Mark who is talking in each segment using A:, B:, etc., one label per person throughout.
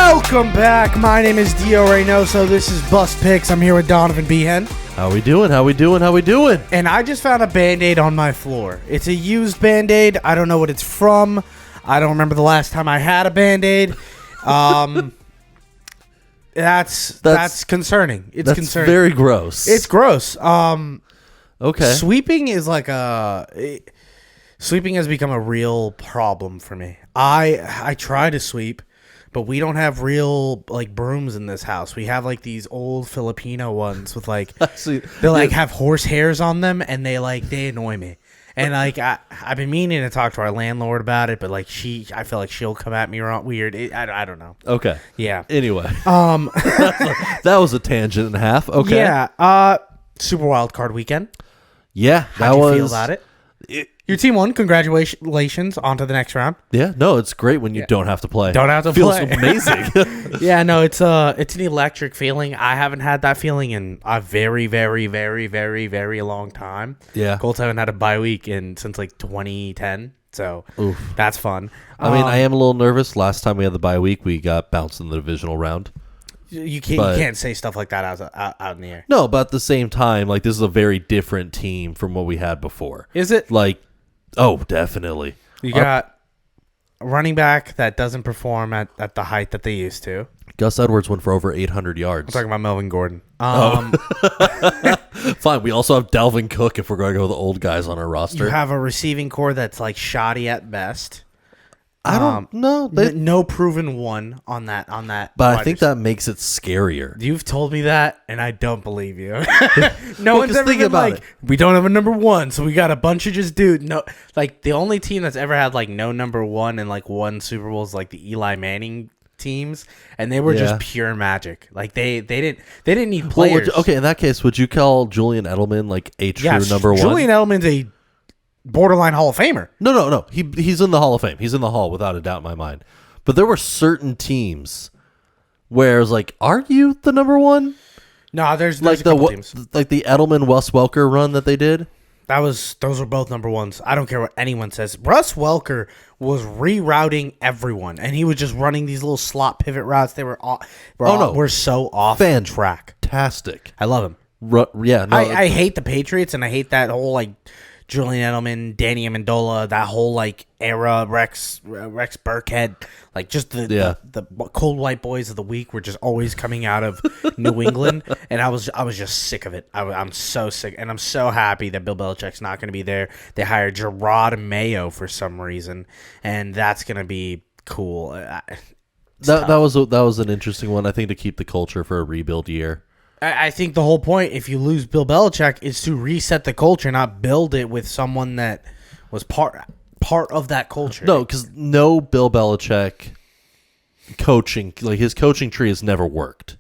A: Welcome back. My name is Dio Reynoso. This is Bust Picks. I'm here with Donovan Behan.
B: How we doing?
A: And I just found a Band-Aid on my floor. It's a used Band-Aid. I don't know what it's from. I don't remember the last time I had a Band-Aid. That's concerning. It's
B: that's
A: concerning.
B: Very gross.
A: It's gross.
B: Okay.
A: Sweeping is like sweeping has become a real problem for me. I try to sweep, but we don't have real like brooms in this house. We have like these old Filipino ones with like they like have horse hairs on them, and they annoy me. And like I've been meaning to talk to our landlord about it, but like I feel like she'll come at me weird. I don't know.
B: Okay.
A: Yeah.
B: Anyway, that was a tangent and a half. Okay.
A: Yeah. Super Wild Card Weekend.
B: Yeah.
A: How'd you feel about it? Your team won. Congratulations. On to the next round.
B: Yeah. No, it's great when you don't have to play.
A: Don't have to
B: play.
A: play.
B: Feels amazing.
A: Yeah. No, it's an electric feeling. I haven't had that feeling in a very, very, very, very, very long time.
B: Yeah.
A: Colts haven't had a bye week since like 2010. So that's fun.
B: I mean, I am a little nervous. Last time we had the bye week, we got bounced in the divisional round.
A: You can't say stuff like that out in the air.
B: No, but at the same time, like this is a very different team from what we had before.
A: Is it?
B: Like, oh, definitely.
A: You got a running back that doesn't perform at the height that they used to.
B: Gus Edwards went for over 800 yards.
A: I'm talking about Melvin Gordon.
B: Fine. We also have Dalvin Cook if we're going to go with the old guys on our roster.
A: You have a receiving core that's like shoddy at best.
B: I don't know.
A: No proven one on that.
B: But I think that makes it scarier.
A: You've told me that, and I don't believe you. No one's ever been like, we don't have a number one, so we got a bunch of just dude. No, like the only team that's ever had like no number one and like won Super Bowls like the Eli Manning teams, and they were just pure magic. Like they didn't need players.
B: Well, in that case, would you call Julian Edelman like a true number one?
A: Julian Edelman's a borderline Hall of Famer.
B: No. He's in the Hall of Fame. He's in the Hall without a doubt in my mind. But there were certain teams where it's like, are you the number one?
A: No, there's
B: like
A: a couple teams.
B: Like the Edelman Wes Welker run that they did.
A: Those were both number ones. I don't care what anyone says. Russ Welker was rerouting everyone, and he was just running these little slot pivot routes. They were we're so off track.
B: Fantastic.
A: I love him. I hate the Patriots, and I hate that whole like Julian Edelman, Danny Amendola, that whole like era, Rex Burkhead, like just the cold white boys of the week were just always coming out of New England, and I was just sick of it. I'm so sick, and I'm so happy that Bill Belichick's not going to be there. They hired Gerard Mayo for some reason, and that's going to be cool.
B: That was an interesting one, I think, to keep the culture for a rebuild year.
A: I think the whole point, if you lose Bill Belichick, is to reset the culture, not build it with someone that was part of that culture.
B: No, because no Bill Belichick coaching, like his coaching tree has never worked.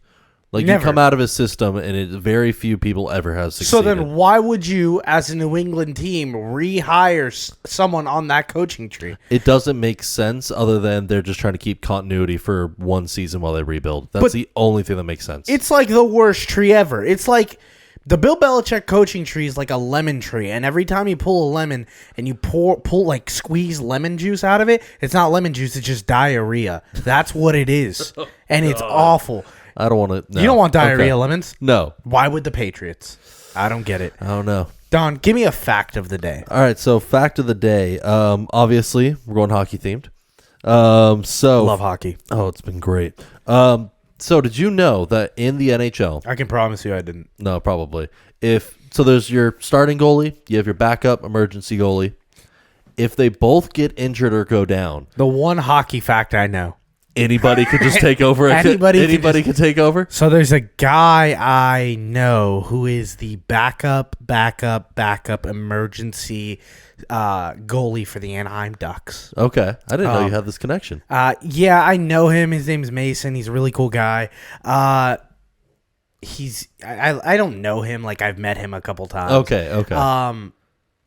B: Like you come out of his system, and very few people ever has succeeded.
A: So then, why would you, as a New England team, rehire someone on that coaching tree?
B: It doesn't make sense, other than they're just trying to keep continuity for one season while they rebuild. That's the only thing that makes sense.
A: It's like the worst tree ever. It's like the Bill Belichick coaching tree is like a lemon tree, and every time you pull a lemon and you squeeze lemon juice out of it, it's not lemon juice; it's just diarrhea. That's what it is, and it's awful.
B: I don't want to. No.
A: You don't want diarrhea lemons?
B: No.
A: Why would the Patriots? I don't get it.
B: I don't know.
A: Don, give me a fact of the day.
B: All right, so fact of the day. Obviously, we're going hockey themed.
A: Love hockey.
B: Oh, it's been great. So did you know that in the NHL?
A: I can promise you I didn't.
B: No, probably. There's your starting goalie, you have your backup emergency goalie. If they both get injured or go down,
A: the one hockey fact I know.
B: Anybody could just take over. Anybody could take over.
A: So there's a guy I know who is the backup emergency goalie for the Anaheim Ducks.
B: Okay, I didn't know you had this connection.
A: Yeah, I know him. His name's Mason. He's a really cool guy. I don't know him. Like I've met him a couple times.
B: Okay.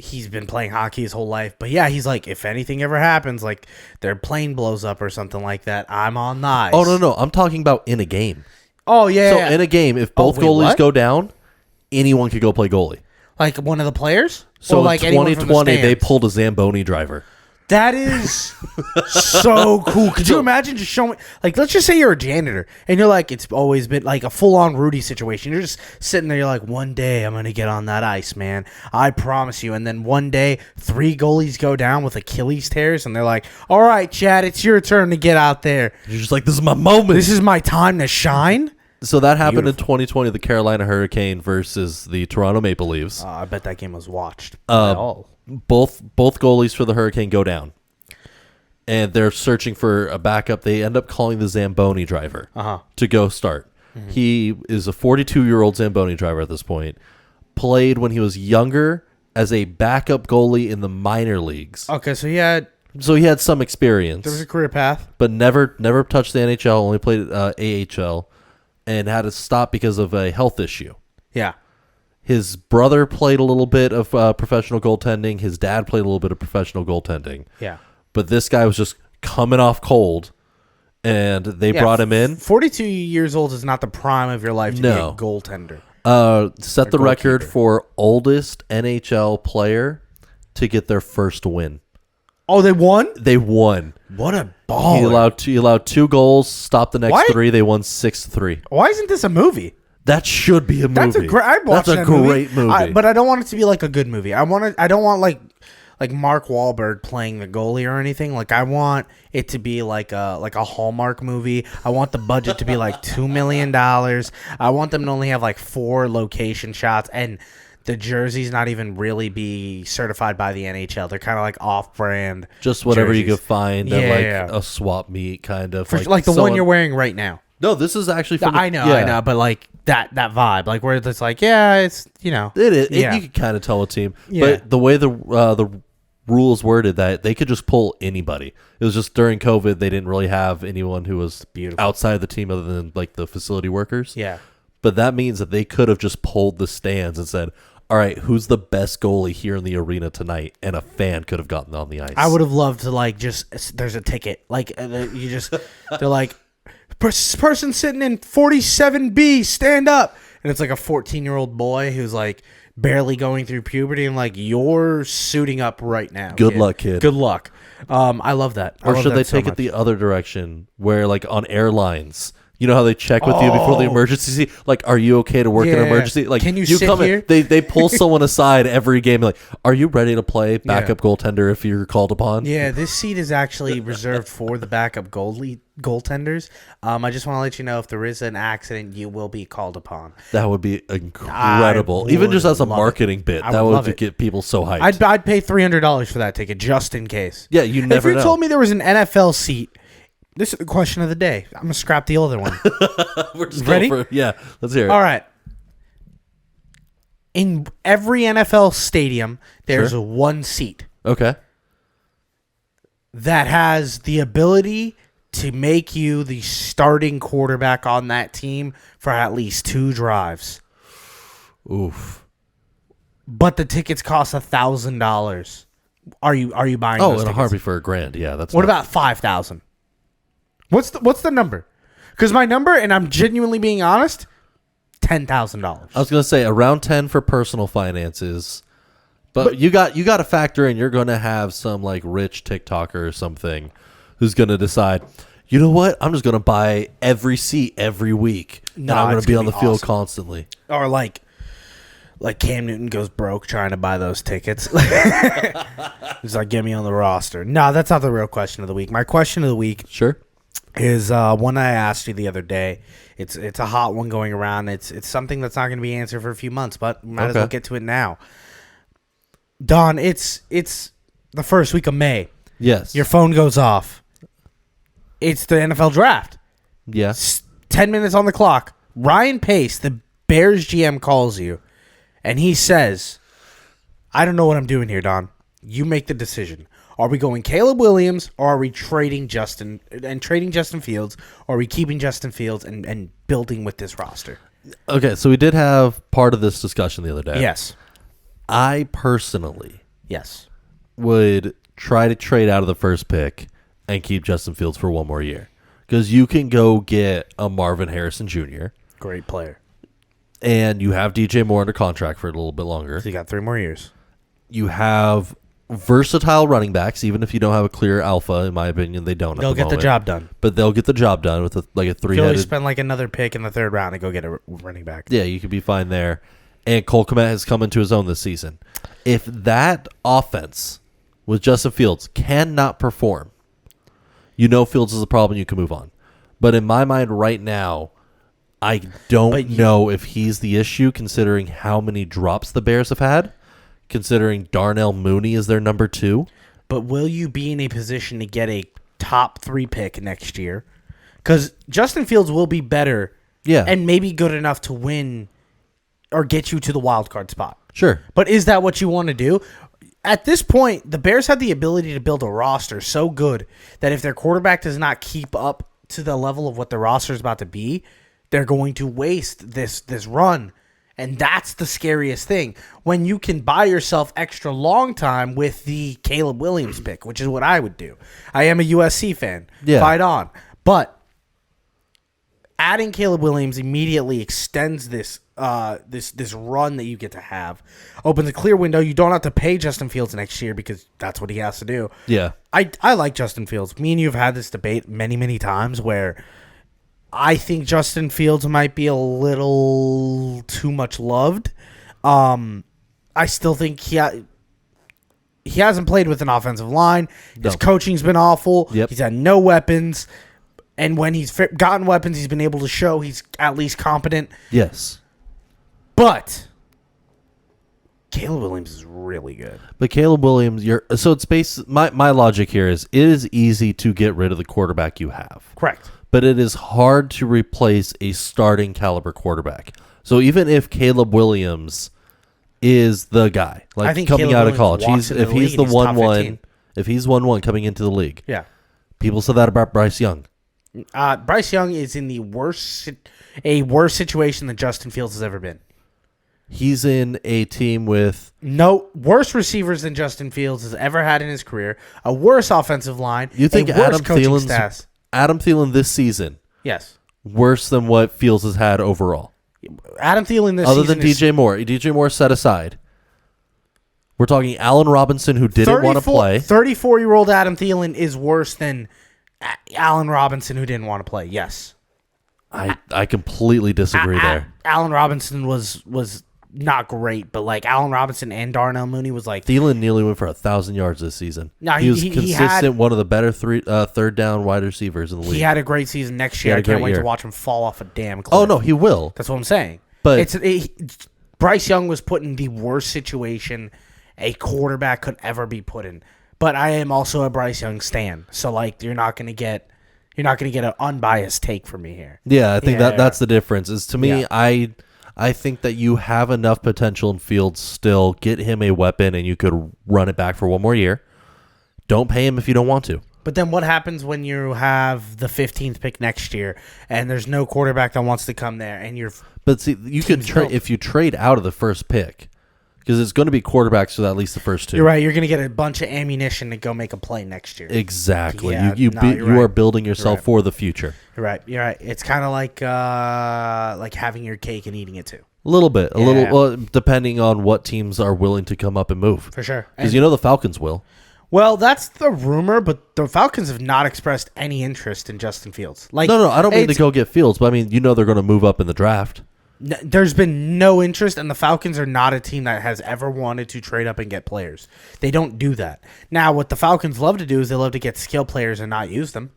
A: He's been playing hockey his whole life. But yeah, he's like, if anything ever happens, like their plane blows up or something like that, I'm on the ice.
B: Oh, no. I'm talking about in a game.
A: Oh, yeah.
B: So in a game, if both goalies go down, anyone could go play goalie.
A: Like one of the players?
B: So
A: like
B: in 2020, they pulled a Zamboni driver.
A: That is so cool. Could you imagine just showing, like, let's just say you're a janitor and you're like, it's always been like a full-on Rudy situation. You're just sitting there, you're like, one day I'm going to get on that ice, man. I promise you. And then one day, 3 goalies go down with Achilles tears and they're like, all right, Chad, it's your turn to get out there.
B: You're just like, this is my moment.
A: This is my time to shine.
B: So that happened in 2020, the Carolina Hurricane versus the Toronto Maple Leafs.
A: I bet that game was watched by all.
B: Both goalies for the Hurricane go down, and they're searching for a backup. They end up calling the Zamboni driver to go start. Mm-hmm. He is a 42-year-old Zamboni driver at this point. Played when he was younger as a backup goalie in the minor leagues.
A: Okay, so he had
B: some experience.
A: There was a career path,
B: but never touched the NHL. Only played AHL, and had to stop because of a health issue.
A: Yeah.
B: His brother played a little bit of professional goaltending. His dad played a little bit of professional goaltending.
A: Yeah.
B: But this guy was just coming off cold, and they brought him in.
A: 42 years old is not the prime of your life to be a goaltender.
B: Set the record for oldest NHL player to get their first win.
A: Oh, they won?
B: They won.
A: What a baller.
B: He allowed 2 goals, stopped the next 3. They won 6-3.
A: Why isn't this a movie?
B: That should be a movie.
A: That's a great movie. But I don't want it to be like a good movie. I don't want like Mark Wahlberg playing the goalie or anything. Like, I want it to be like a Hallmark movie. I want the budget to be like $2 million. I want them to only have like 4 location shots, and the jerseys not even really be certified by the NHL. They're kind of like off-brand.
B: Just whatever jerseys you could find at
A: a
B: swap meet, kind of.
A: Like the one you're wearing right now.
B: No, this is actually from
A: I know, but like that vibe, like where it's like, it's
B: it is. You can kind of tell a team, but the way the rules worded that they could just pull anybody. It was just during COVID they didn't really have anyone who was outside the team other than like the facility workers.
A: Yeah,
B: but that means that they could have just pulled the stands and said, all right, who's the best goalie here in the arena tonight? And a fan could have gotten on the ice.
A: I would have loved to like there's a ticket, like they're like, person sitting in 47B, stand up. And it's like a 14-year-old boy who's like barely going through puberty, and like, you're suiting up right now.
B: Good luck, kid.
A: Good luck. I love that.
B: Or should they take it the other direction, where like on airlines, you know how they check with you before the emergency? Like, are you okay to work in an emergency? Like,
A: can you sit
B: come
A: here?
B: They pull someone aside every game. Like, are you ready to play backup goaltender if you're called upon?
A: Yeah, this seat is actually reserved for the backup goaltenders. I just want to let you know, if there is an accident, you will be called upon.
B: That would be incredible. Even just as a marketing bit, that would get people so hyped.
A: I'd pay $300 for that ticket just in case.
B: Yeah, you never know.
A: If you told me there was an NFL seat. This is the question of the day. I'm going to scrap the other one.
B: We're just
A: ready?
B: Let's hear it.
A: All right. In every NFL stadium, there's one seat.
B: Okay.
A: That has the ability to make you the starting quarterback on that team for at least 2 drives.
B: Oof.
A: But the tickets cost $1,000. Are you buying those tickets?
B: in a heartbeat for $1,000. Yeah, that's.
A: What about $5,000? What's the number? Because my number, and I'm genuinely being honest, $10,000.
B: I was gonna say around 10 for personal finances, but you got to factor in you're gonna have some like rich TikToker or something who's gonna decide, you know what, I'm just gonna buy every seat every week, and I'm gonna be on the field constantly.
A: Or like Cam Newton goes broke trying to buy those tickets. He's like, get me on the roster. No, that's not the real question of the week. My question of the week, is one I asked you the other day. It's a hot one going around. It's something that's not going to be answered for a few months, but might as well get to it now. Don, it's the first week of May.
B: Yes.
A: Your phone goes off. It's the NFL draft.
B: Yes.
A: 10 minutes on the clock. Ryan Pace, the Bears GM, calls you, and he says, I don't know what I'm doing here, Don. You make the decision. Are we going Caleb Williams, or are we trading Justin Fields, or are we keeping Justin Fields and building with this roster?
B: Okay, so we did have part of this discussion the other day.
A: Yes.
B: I personally would try to trade out of the first pick and keep Justin Fields for one more year. Because you can go get a Marvin Harrison Jr.
A: Great player.
B: And you have DJ Moore under contract for a little bit longer.
A: So you got 3 more years.
B: You have versatile running backs, even if you don't have a clear alpha. In my opinion, they don't.
A: They'll get the job done.
B: But they'll get the job done with a three-headed.
A: Philly spend like another pick in the third round and go get a running back.
B: Yeah, you could be fine there. And Cole Kmet has come into his own this season. If that offense with Justin Fields cannot perform, Fields is a problem. You can move on. But in my mind right now, I don't know if he's the issue, considering how many drops the Bears have had, considering Darnell Mooney is their number 2.
A: But will you be in a position to get a top 3 pick next year? Because Justin Fields will be better and maybe good enough to win or get you to the wild card spot.
B: Sure.
A: But is that what you want to do? At this point, the Bears have the ability to build a roster so good that if their quarterback does not keep up to the level of what the roster is about to be, they're going to waste this run. And that's the scariest thing. When you can buy yourself extra long time with the Caleb Williams pick, which is what I would do. I am a USC fan.
B: Yeah.
A: Fight on. But adding Caleb Williams immediately extends this run that you get to have. Opens a clear window. You don't have to pay Justin Fields next year because that's what he has to do.
B: Yeah.
A: I like Justin Fields. Me and you have had this debate many, many times where I think Justin Fields might be a little too much loved. I still think he hasn't played with an offensive line. His coaching's been awful.
B: Yep.
A: He's had no weapons. And when he's gotten weapons, he's been able to show he's at least competent.
B: Yes.
A: But Caleb Williams is really good.
B: But Caleb Williams, my logic here is it is easy to get rid of the quarterback you have.
A: Correct.
B: But it is hard to replace a starting caliber quarterback. So even if Caleb Williams is the guy, like coming out of college, if he's the 1-1 coming into the league.
A: Yeah.
B: People said that about Bryce Young.
A: Bryce Young is in a worse situation than Justin Fields has ever been.
B: He's in a team with
A: no worse receivers than Justin Fields has ever had in his career, a worse offensive line,
B: you think
A: Adam Thielen
B: this season,
A: yes,
B: worse than what Fields has had overall?
A: Adam Thielen this
B: season, other
A: than
B: DJ Moore. DJ Moore set aside. We're talking Allen Robinson, who didn't want to play.
A: 34-year-old Adam Thielen is worse than Allen Robinson, who didn't want to play. Yes,
B: I completely disagree there.
A: Allen Robinson was not great, but like Allen Robinson and Darnell Mooney was like
B: Thielen nearly went for 1,000 yards this season.
A: No,
B: he was consistent, one of the better third down wide receivers in the league.
A: He had a great season next year. I can't wait to watch him fall off a damn cliff.
B: Oh no, he will.
A: That's what I'm saying.
B: But
A: Bryce Young was put in the worst situation a quarterback could ever be put in. But I am also a Bryce Young stan, so like you're not gonna get an unbiased take from me here.
B: Yeah, I think that's the difference. Is to me, I think that you have enough potential in Fields still. Get him a weapon, and you could run it back for one more year. Don't pay him if you don't want to.
A: But then what happens when you have the 15th pick next year, and there's no quarterback that wants to come there, and you're...
B: But see, you could if you trade out of the first pick, because it's going to be quarterbacks for at least the first 2.
A: You're right. You're going to get a bunch of ammunition to go make a play next year.
B: Exactly.
A: Yeah,
B: you are building yourself for the future.
A: You're right. You're right. It's kind of like having your cake and eating it too.
B: A little bit. Well, depending on what teams are willing to come up and move.
A: For sure.
B: Because the Falcons will.
A: Well, that's the rumor, but the Falcons have not expressed any interest in Justin Fields.
B: No, I don't mean to go get Fields, but I mean, they're going to move up in the draft.
A: There's been no interest, and the Falcons are not a team that has ever wanted to trade up and get players. They don't do that. Now, what the Falcons love to do is they love to get skill players and not use them.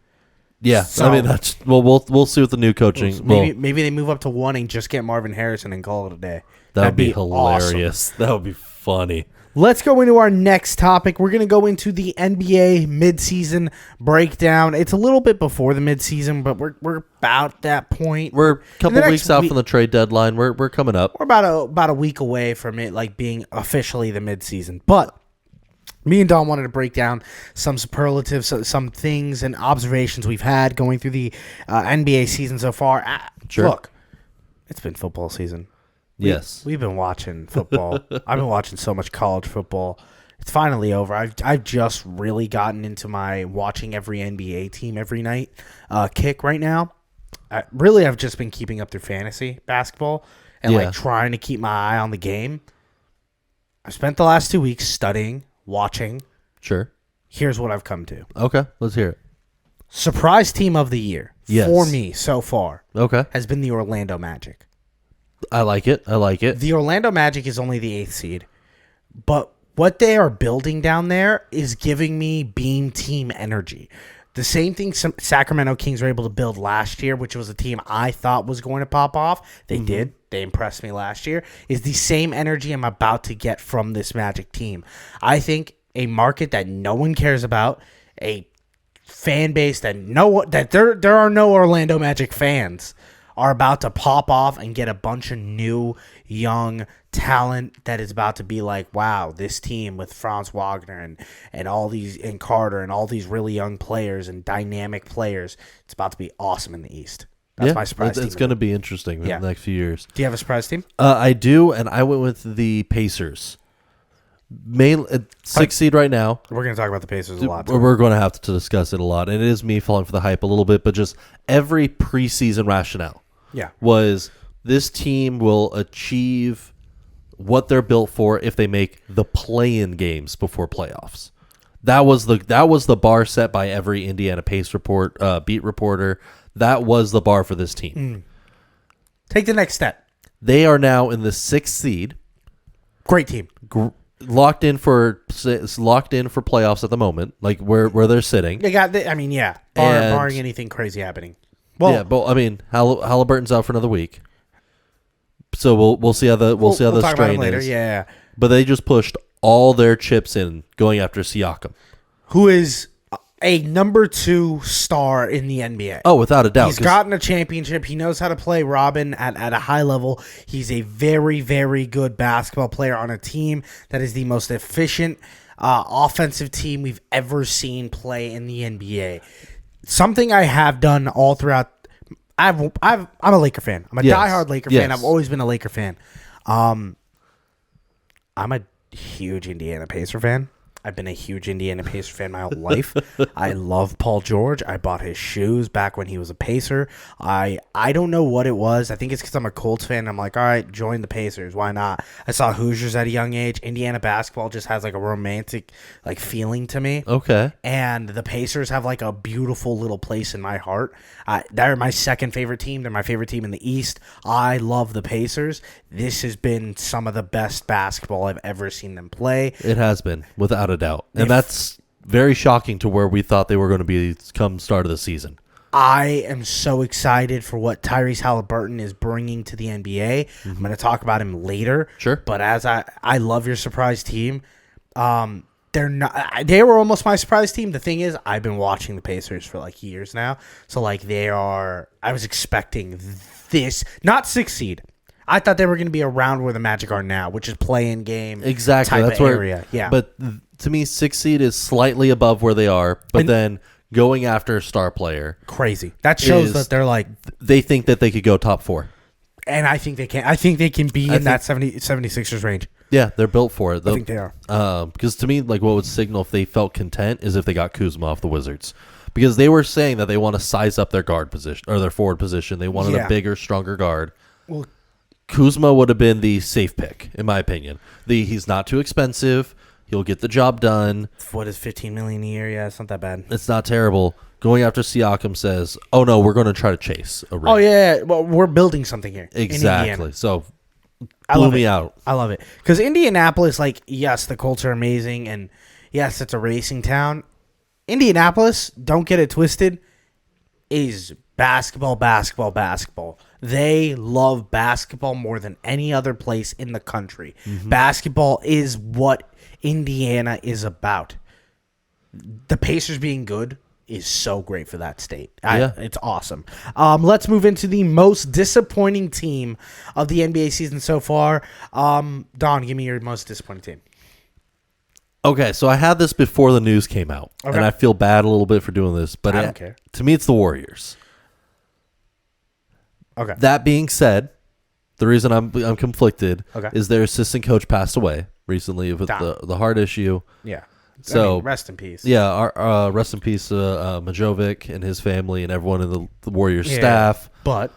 B: Yeah, so, I mean that's we'll see with the new coaching.
A: Maybe they move up to 1 and just get Marvin Harrison and call it a day.
B: That'd be hilarious. Awesome. That would be funny.
A: Let's go into our next topic. We're going to go into the NBA midseason breakdown. It's a little bit before the midseason, but we're about that point.
B: We're a couple weeks out from the trade deadline. We're coming up.
A: We're about a week away from it like being officially the midseason. But me and Don wanted to break down some superlatives, some things and observations we've had going through the NBA season so far.
B: Sure.
A: Look, it's been football season.
B: Yes.
A: We've been watching football. I've been watching so much college football. It's finally over. I've just really gotten into my watching every NBA team every night kick right now. I've just been keeping up through fantasy basketball and like trying to keep my eye on the game. I spent the last 2 weeks studying, watching.
B: Sure.
A: Here's what I've come to.
B: Okay, let's hear it.
A: Surprise team of the year for me so far has been the Orlando Magic.
B: I like it.
A: The Orlando Magic is only the 8th seed, but what they are building down there is giving me Beam Team energy. The same thing Sacramento Kings were able to build last year, which was a team I thought was going to pop off. They did. They impressed me last year. Is the same energy I'm about to get from this Magic team. I think a market that no one cares about, a fan base that there are no Orlando Magic fans, are about to pop off and get a bunch of new young talent that is about to be like, wow, this team with Franz Wagner and all these, and Carter and all these really young players and dynamic players, it's about to be awesome in the East. That's my surprise team.
B: It's going to be interesting in the next few years.
A: Do you have a surprise team?
B: I do, and I went with the Pacers. Main 6th seed right now.
A: We're going to talk about the Pacers a lot.
B: We're going to have to discuss it a lot, and it is me falling for the hype a little bit, but just every preseason rationale was this team will achieve what they're built for if they make the play-in games before playoffs. That was the bar set by every Indiana Pace beat reporter. That was the bar for this team.
A: Take the next step.
B: They are now in the 6th seed.
A: Great team.
B: Locked in for playoffs at the moment, like where they're sitting.
A: They got. Barring anything crazy happening. Well,
B: but I mean, Halliburton's out for another week, so we'll see how the strain is.
A: Yeah,
B: but they just pushed all their chips in going after Siakam,
A: who is a number 2 star in the NBA.
B: Oh, without a doubt.
A: He's gotten a championship. He knows how to play Robin at a high level. He's a very, very good basketball player on a team that is the most efficient offensive team we've ever seen play in the NBA. Something I have done all throughout. I'm a Laker fan. I'm a diehard Laker fan. I've always been a Laker fan. I'm a huge Indiana Pacer fan. I've been a huge Indiana Pacer fan my whole life. I love Paul George. I bought his shoes back when he was a Pacer. I don't know what it was. I think it's because I'm a Colts fan. I'm like, all right, join the Pacers. Why not? I saw Hoosiers at a young age. Indiana basketball just has like a romantic like feeling to me.
B: Okay.
A: And the Pacers have like a beautiful little place in my heart. They're my second favorite team. They're my favorite team in the East. I love the Pacers. This has been some of the best basketball I've ever seen them play.
B: It has been, without a doubt. And that's very shocking to where we thought they were going to be come start of the season.
A: I am so excited for what Tyrese Halliburton is bringing to the NBA. I'm going to talk about him later.
B: Sure.
A: But as I love your surprise team. They were almost my surprise team. The thing is, I've been watching the Pacers for like years now. So like I was expecting this, not 6th seed. I thought they were going to be around where the Magic are now, which is play-in game
B: exactly.
A: That's where area. Yeah.
B: But to me, 6th seed is slightly above where they are. But then going after a star player,
A: crazy. That shows that they're like
B: they think that they could go top 4.
A: And I think they can. I think they can be in that 76ers range.
B: Yeah, they're built for it.
A: I think they are.
B: Because to me, like what would signal if they felt content is if they got Kuzma off the Wizards. Because they were saying that they want to size up their guard position or their forward position. They wanted a bigger, stronger guard.
A: Well,
B: Kuzma would have been the safe pick, in my opinion. He's not too expensive. He'll get the job done.
A: What is $15 million a year? Yeah, it's not that bad.
B: It's not terrible. Going after Siakam says, "Oh no, we're going to try to chase a ring."
A: Oh yeah, well we're building something here.
B: Exactly. So blew me out.
A: I love it because Indianapolis, like, yes, the Colts are amazing, and yes, it's a racing town. Indianapolis, don't get it twisted, is basketball. They love basketball more than any other place in the country. Basketball is what Indiana is about. The Pacers being good is so great for that state. It's awesome. Let's move into the most disappointing team of the NBA season so far. Don, give me your most disappointing team.
B: Okay, so I had this before the news came out, and I feel bad a little bit for doing this, but
A: I don't care.
B: To me, it's the Warriors.
A: Okay.
B: That being said, the reason I'm conflicted is their assistant coach passed away recently with the heart issue.
A: Yeah.
B: So
A: rest in peace.
B: Yeah, rest in peace, Majovic and his family and everyone in the Warriors staff.
A: But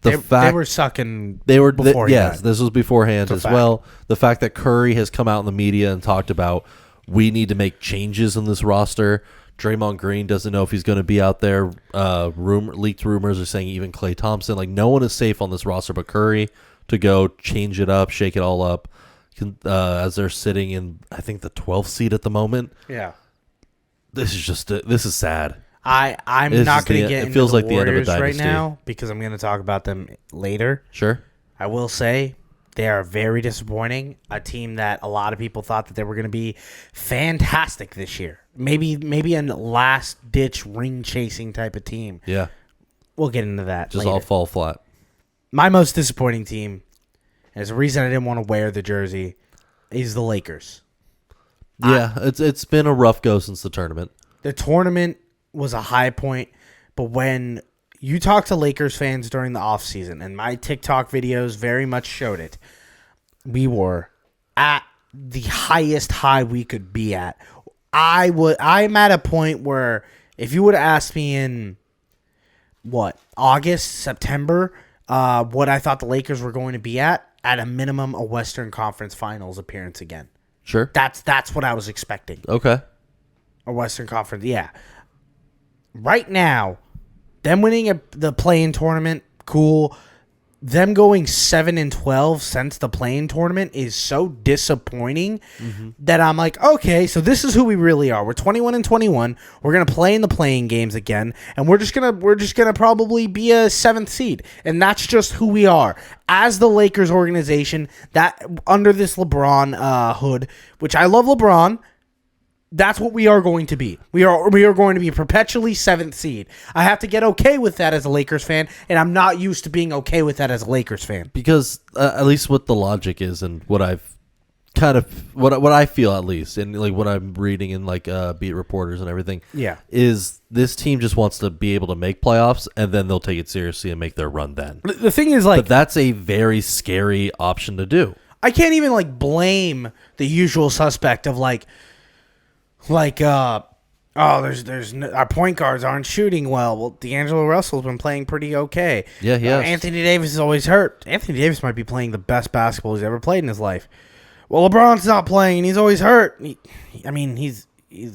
A: they were sucking.
B: Yes, this was beforehand as well. The fact that Curry has come out in the media and talked about we need to make changes in this roster. Draymond Green doesn't know if he's going to be out there. Leaked rumors are saying even Klay Thompson. Like, no one is safe on this roster but Curry to go change it up, shake it all up. As they're sitting in, I think, the 12th seed at the moment.
A: Yeah.
B: This is sad.
A: I'm not going to get into
B: feels
A: the
B: like the end of a
A: Warriors right
B: dynasty.
A: now because I'm going to talk about them later.
B: Sure.
A: I will say they are very disappointing. A team that a lot of people thought that they were going to be fantastic this year. Maybe a last-ditch ring-chasing type of team.
B: Yeah.
A: We'll get into that
B: Just
A: later.
B: all fall flat.
A: My most disappointing team, and there's a reason I didn't want to wear the jersey, is the Lakers.
B: Yeah, it's been a rough go since the tournament.
A: The tournament was a high point, but when you talk to Lakers fans during the offseason, and my TikTok videos very much showed it, we were at the highest high we could be at. I'm at a point where if you would have asked me in August, September, what I thought the Lakers were going to be at a minimum a Western Conference Finals appearance again.
B: Sure.
A: That's what I was expecting.
B: Okay.
A: A Western Conference, yeah. Right now, them winning the play-in tournament, cool. Them going 7-12 since the play-in tournament is so disappointing that I'm like, okay, so this is who we really are. We're 21-21. We're gonna play in the play-in games again, and we're just gonna probably be a 7th seed, and that's just who we are as the Lakers organization. That under this LeBron hood, which I love LeBron. That's what we are going to be. We are going to be perpetually 7th seed. I have to get okay with that as a Lakers fan, and I'm not used to being okay with that as a Lakers fan.
B: Because at least what the logic is, and what I've kind of what I feel at least, and like what I'm reading in like beat reporters and everything, is this team just wants to be able to make playoffs, and then they'll take it seriously and make their run. Then
A: the thing is, like,
B: but that's a very scary option to do.
A: I can't even like blame the usual suspect of there's our point guards aren't shooting well. Well, D'Angelo Russell's been playing pretty okay.
B: Yeah, he has.
A: Anthony Davis is always hurt. Anthony Davis might be playing the best basketball he's ever played in his life. Well, LeBron's not playing, and he's always hurt. He's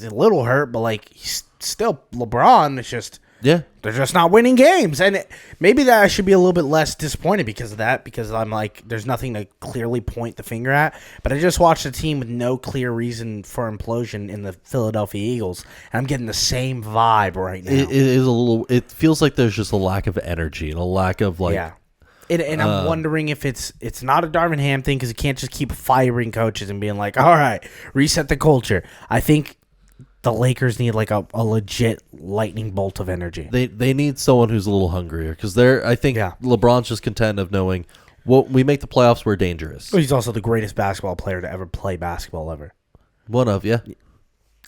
A: a little hurt, but like he's still LeBron. It's just they're just not winning games, and maybe that I should be a little bit less disappointed because of that. Because I'm like, there's nothing to clearly point the finger at. But I just watched a team with no clear reason for implosion in the Philadelphia Eagles, and I'm getting the same vibe right now.
B: It is a little. It feels like there's just a lack of energy and a lack of like.
A: Yeah. And I'm wondering if it's not a Darvin Ham thing because you can't just keep firing coaches and being like, all right, reset the culture. I think the Lakers need like a legit lightning bolt of energy.
B: They need someone who's a little hungrier because I think LeBron's just content of knowing, well, we make the playoffs, we're dangerous.
A: He's also the greatest basketball player to ever play basketball ever.
B: One of, yeah.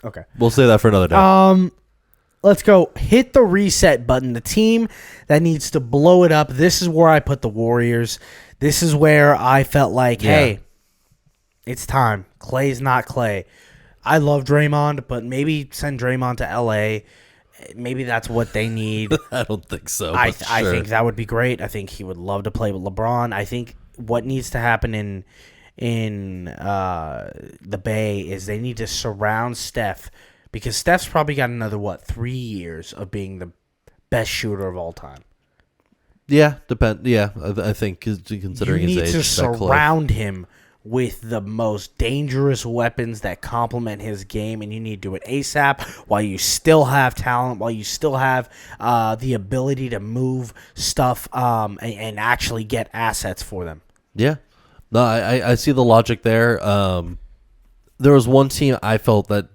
A: Okay.
B: We'll say that for another day.
A: Let's go. Hit the reset button. The team that needs to blow it up. This is where I put the Warriors. This is where I felt like, hey, it's time. Clay's not Clay. I love Draymond, but maybe send Draymond to L.A. Maybe that's what they need.
B: I don't think so.
A: I think that would be great. I think he would love to play with LeBron. I think what needs to happen in the Bay is they need to surround Steph because Steph's probably got another, 3 years of being the best shooter of all time.
B: Yeah, I think considering his age.
A: You need to surround him with the most dangerous weapons that complement his game, and you need to do it ASAP while you still have talent, while you still have the ability to move stuff and actually get assets for them.
B: Yeah. No, I see the logic there. There was one team I felt that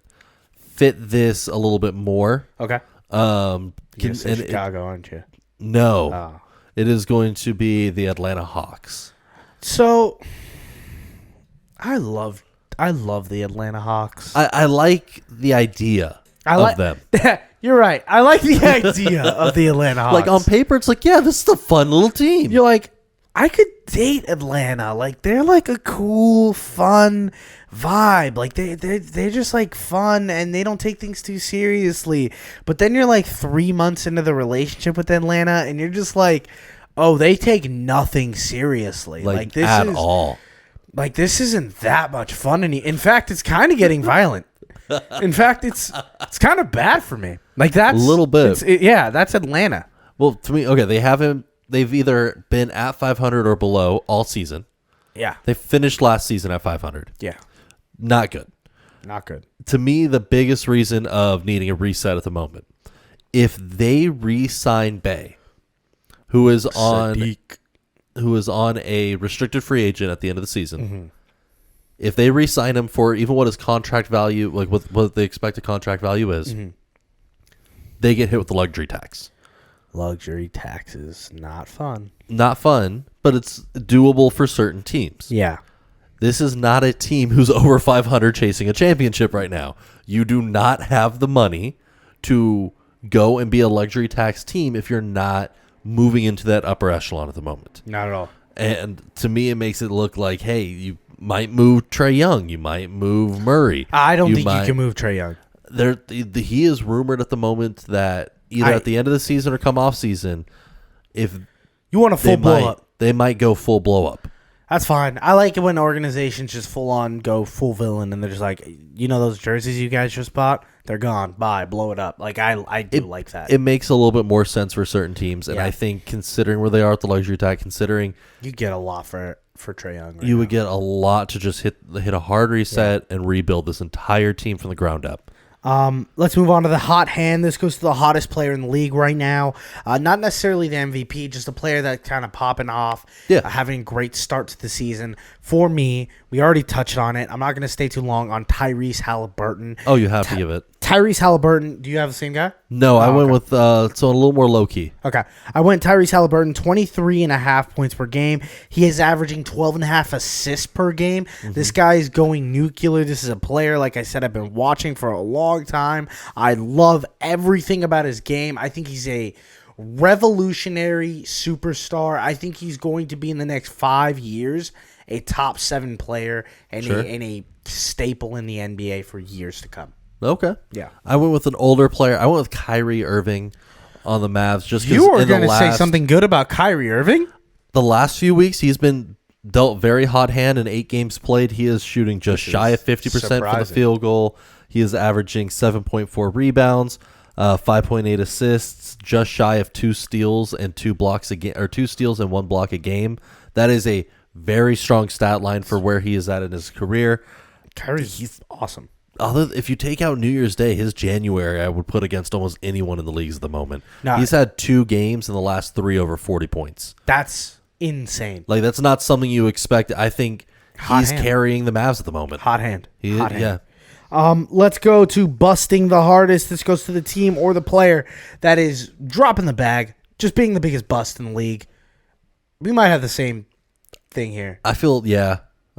B: fit this a little bit more.
A: Okay. You're Chicago, aren't you?
B: No.
A: Oh.
B: It is going to be the Atlanta Hawks.
A: So I love the Atlanta Hawks.
B: I like the idea of them.
A: You're right. I like the idea of the Atlanta Hawks.
B: Like on paper, it's like, yeah, this is a fun little team.
A: You're like, I could date Atlanta. Like they're like a cool, fun vibe. Like they're just like fun and they don't take things too seriously. But then you're like 3 months into the relationship with Atlanta and you're just like, oh, they take nothing seriously. Like this
B: at
A: is
B: all.
A: Like this isn't that much fun. In fact, it's kind of getting violent. In fact, it's kind of bad for me. Like that's
B: a little bit.
A: That's Atlanta.
B: Well, to me, okay, they've either been at 500 or below all season.
A: Yeah.
B: They finished last season at 500.
A: Yeah.
B: Not good.
A: Not good.
B: To me, the biggest reason of needing a reset at the moment, if they re-sign Bay, who is on a restricted free agent at the end of the season, if they re-sign him for even what his contract value, like what the expected contract value is, they get hit with the luxury tax.
A: Luxury taxes, not fun.
B: Not fun, but it's doable for certain teams.
A: Yeah.
B: This is not a team who's over 500 chasing a championship right now. You do not have the money to go and be a luxury tax team if you're not moving into that upper echelon at the moment.
A: Not at all.
B: And to me, it makes it look like, hey, you might move Trae Young. You might move Murray.
A: I don't think you can move Trae Young.
B: He is rumored at the moment that either at the end of the season or come off season, if
A: you want a full blow up,
B: they might go full blow up.
A: That's fine. I like it when organizations just full on go full villain and they're just like, those jerseys you guys just bought, they're gone. Bye, blow it up. Like I do like that.
B: It makes a little bit more sense for certain teams, and I think considering where they are at the luxury tax, considering
A: you get a lot for Trae Young.
B: You would get a lot to just hit a hard reset and rebuild this entire team from the ground up.
A: Let's move on to the hot hand. This goes to the hottest player in the league right now. Not necessarily the MVP, just a player that kind of popping off, having a great start to the season. For me, we already touched on it. I'm not going to stay too long on Tyrese Halliburton.
B: Oh, you have to give it.
A: Tyrese Halliburton. Do you have the same guy?
B: No, I went with so a little more low key.
A: Okay. I went Tyrese Halliburton, 23.5 points per game. He is averaging 12.5 assists per game. This guy is going nuclear. This is a player, like I said, I've been watching for a long time. I love everything about his game. I think he's a revolutionary superstar. I think he's going to be in the next 5 years a top 7 player and a staple in the NBA for years to come.
B: Okay.
A: Yeah.
B: I went with an older player. I went with Kyrie Irving on the Mavs. Just
A: you were going to say something good about Kyrie Irving?
B: The last few weeks, he's been dealt very hot hand in 8 games played. He is shooting just shy of 50% for the field goal. He is averaging 7.4 rebounds, 5.8 assists, just shy of 2 steals and 2 blocks a game, or 2 steals and 1 block a game. That is a very strong stat line for where he is at in his career.
A: He's awesome.
B: If you take out New Year's Day, his January I would put against almost anyone in the leagues at the moment.
A: No,
B: he's had 2 games in the last 3 over 40 points.
A: That's insane.
B: Like, that's not something you expect. I think he's carrying the Mavs at the moment.
A: Hot hand. Hot hand.
B: Yeah.
A: Let's go to busting the hardest. This goes to the team or the player that is dropping the bag, just being the biggest bust in the league. We might have the same thing here.
B: I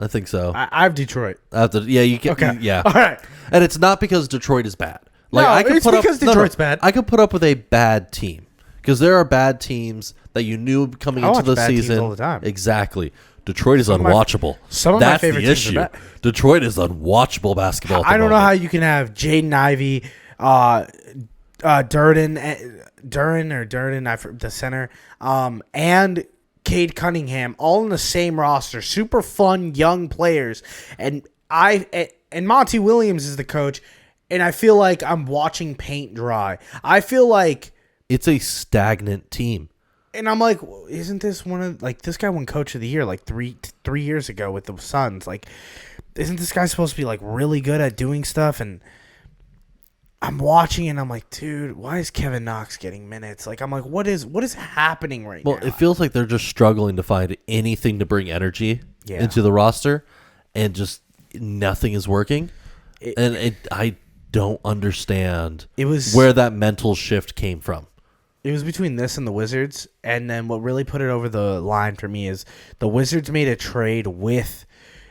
B: think so.
A: I have Detroit.
B: You can.
A: Okay.
B: Yeah.
A: All right.
B: And it's not because Detroit is bad.
A: Detroit's bad.
B: I could put up with a bad team because there are bad teams that you knew coming into the season
A: all the time.
B: Exactly. Detroit is unwatchable.
A: Some of my favorite teams are bad.
B: Detroit is unwatchable basketball.
A: I don't know how you can have Jaden Ivey, Durden, the center, and Cade Cunningham all in the same roster. Super fun young players, and Monty Williams is the coach, and I feel like I'm watching paint dry. I feel like
B: it's a stagnant team.
A: And I'm like, isn't this one of this guy won Coach of the Year like three years ago with the Suns? Like, isn't this guy supposed to be like really good at doing stuff? And I'm watching and I'm like, dude, why is Kevin Knox getting minutes? Like, I'm like, what is happening right now?
B: Well, it feels like they're just struggling to find anything to bring energy into the roster, and just nothing is working. I don't understand where that mental shift came from.
A: It was between this and the Wizards, and then what really put it over the line for me is the Wizards made a trade with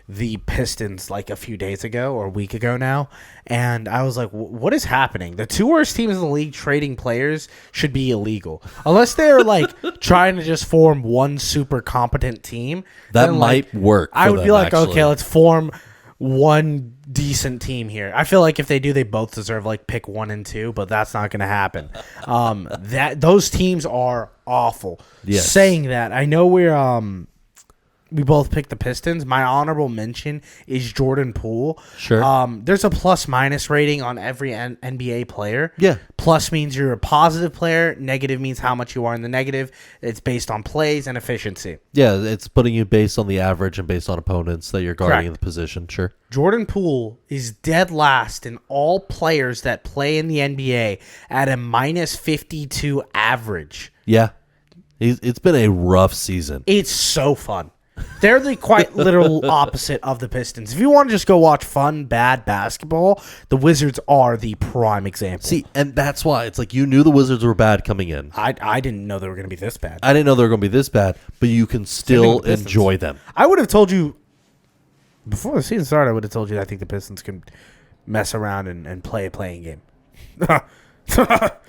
A: the Pistons like a few days ago or a week ago now, and I was like, what is happening? The 2 worst teams in the league trading players should be illegal. Unless they're like trying to just form one super competent team.
B: That might work.
A: I would be like, okay, let's form one decent team here. I feel like if they do, they both deserve like pick 1 and 2, but that's not going to happen. Those teams are awful.
B: Yes.
A: Saying that, I know we're we both picked the Pistons. My honorable mention is Jordan Poole.
B: Sure.
A: There's a plus-minus rating on every NBA player.
B: Yeah.
A: Plus means you're a positive player. Negative means how much you are in the negative. It's based on plays and efficiency.
B: Yeah, it's putting you based on the average and based on opponents that you're guarding in the position. Sure.
A: Jordan Poole is dead last in all players that play in the NBA at a minus 52 average.
B: Yeah. It's been a rough season.
A: It's so fun. They're the quite literal opposite of the Pistons. If you want to just go watch fun, bad basketball, the Wizards are the prime example.
B: See, and that's why it's like you knew the Wizards were bad coming in.
A: I didn't know they were going to be this bad.
B: I didn't know they were going to be this bad, but you can still enjoy them.
A: I would have told you, before the season started, I would have told you that I think the Pistons can mess around and play a playing game.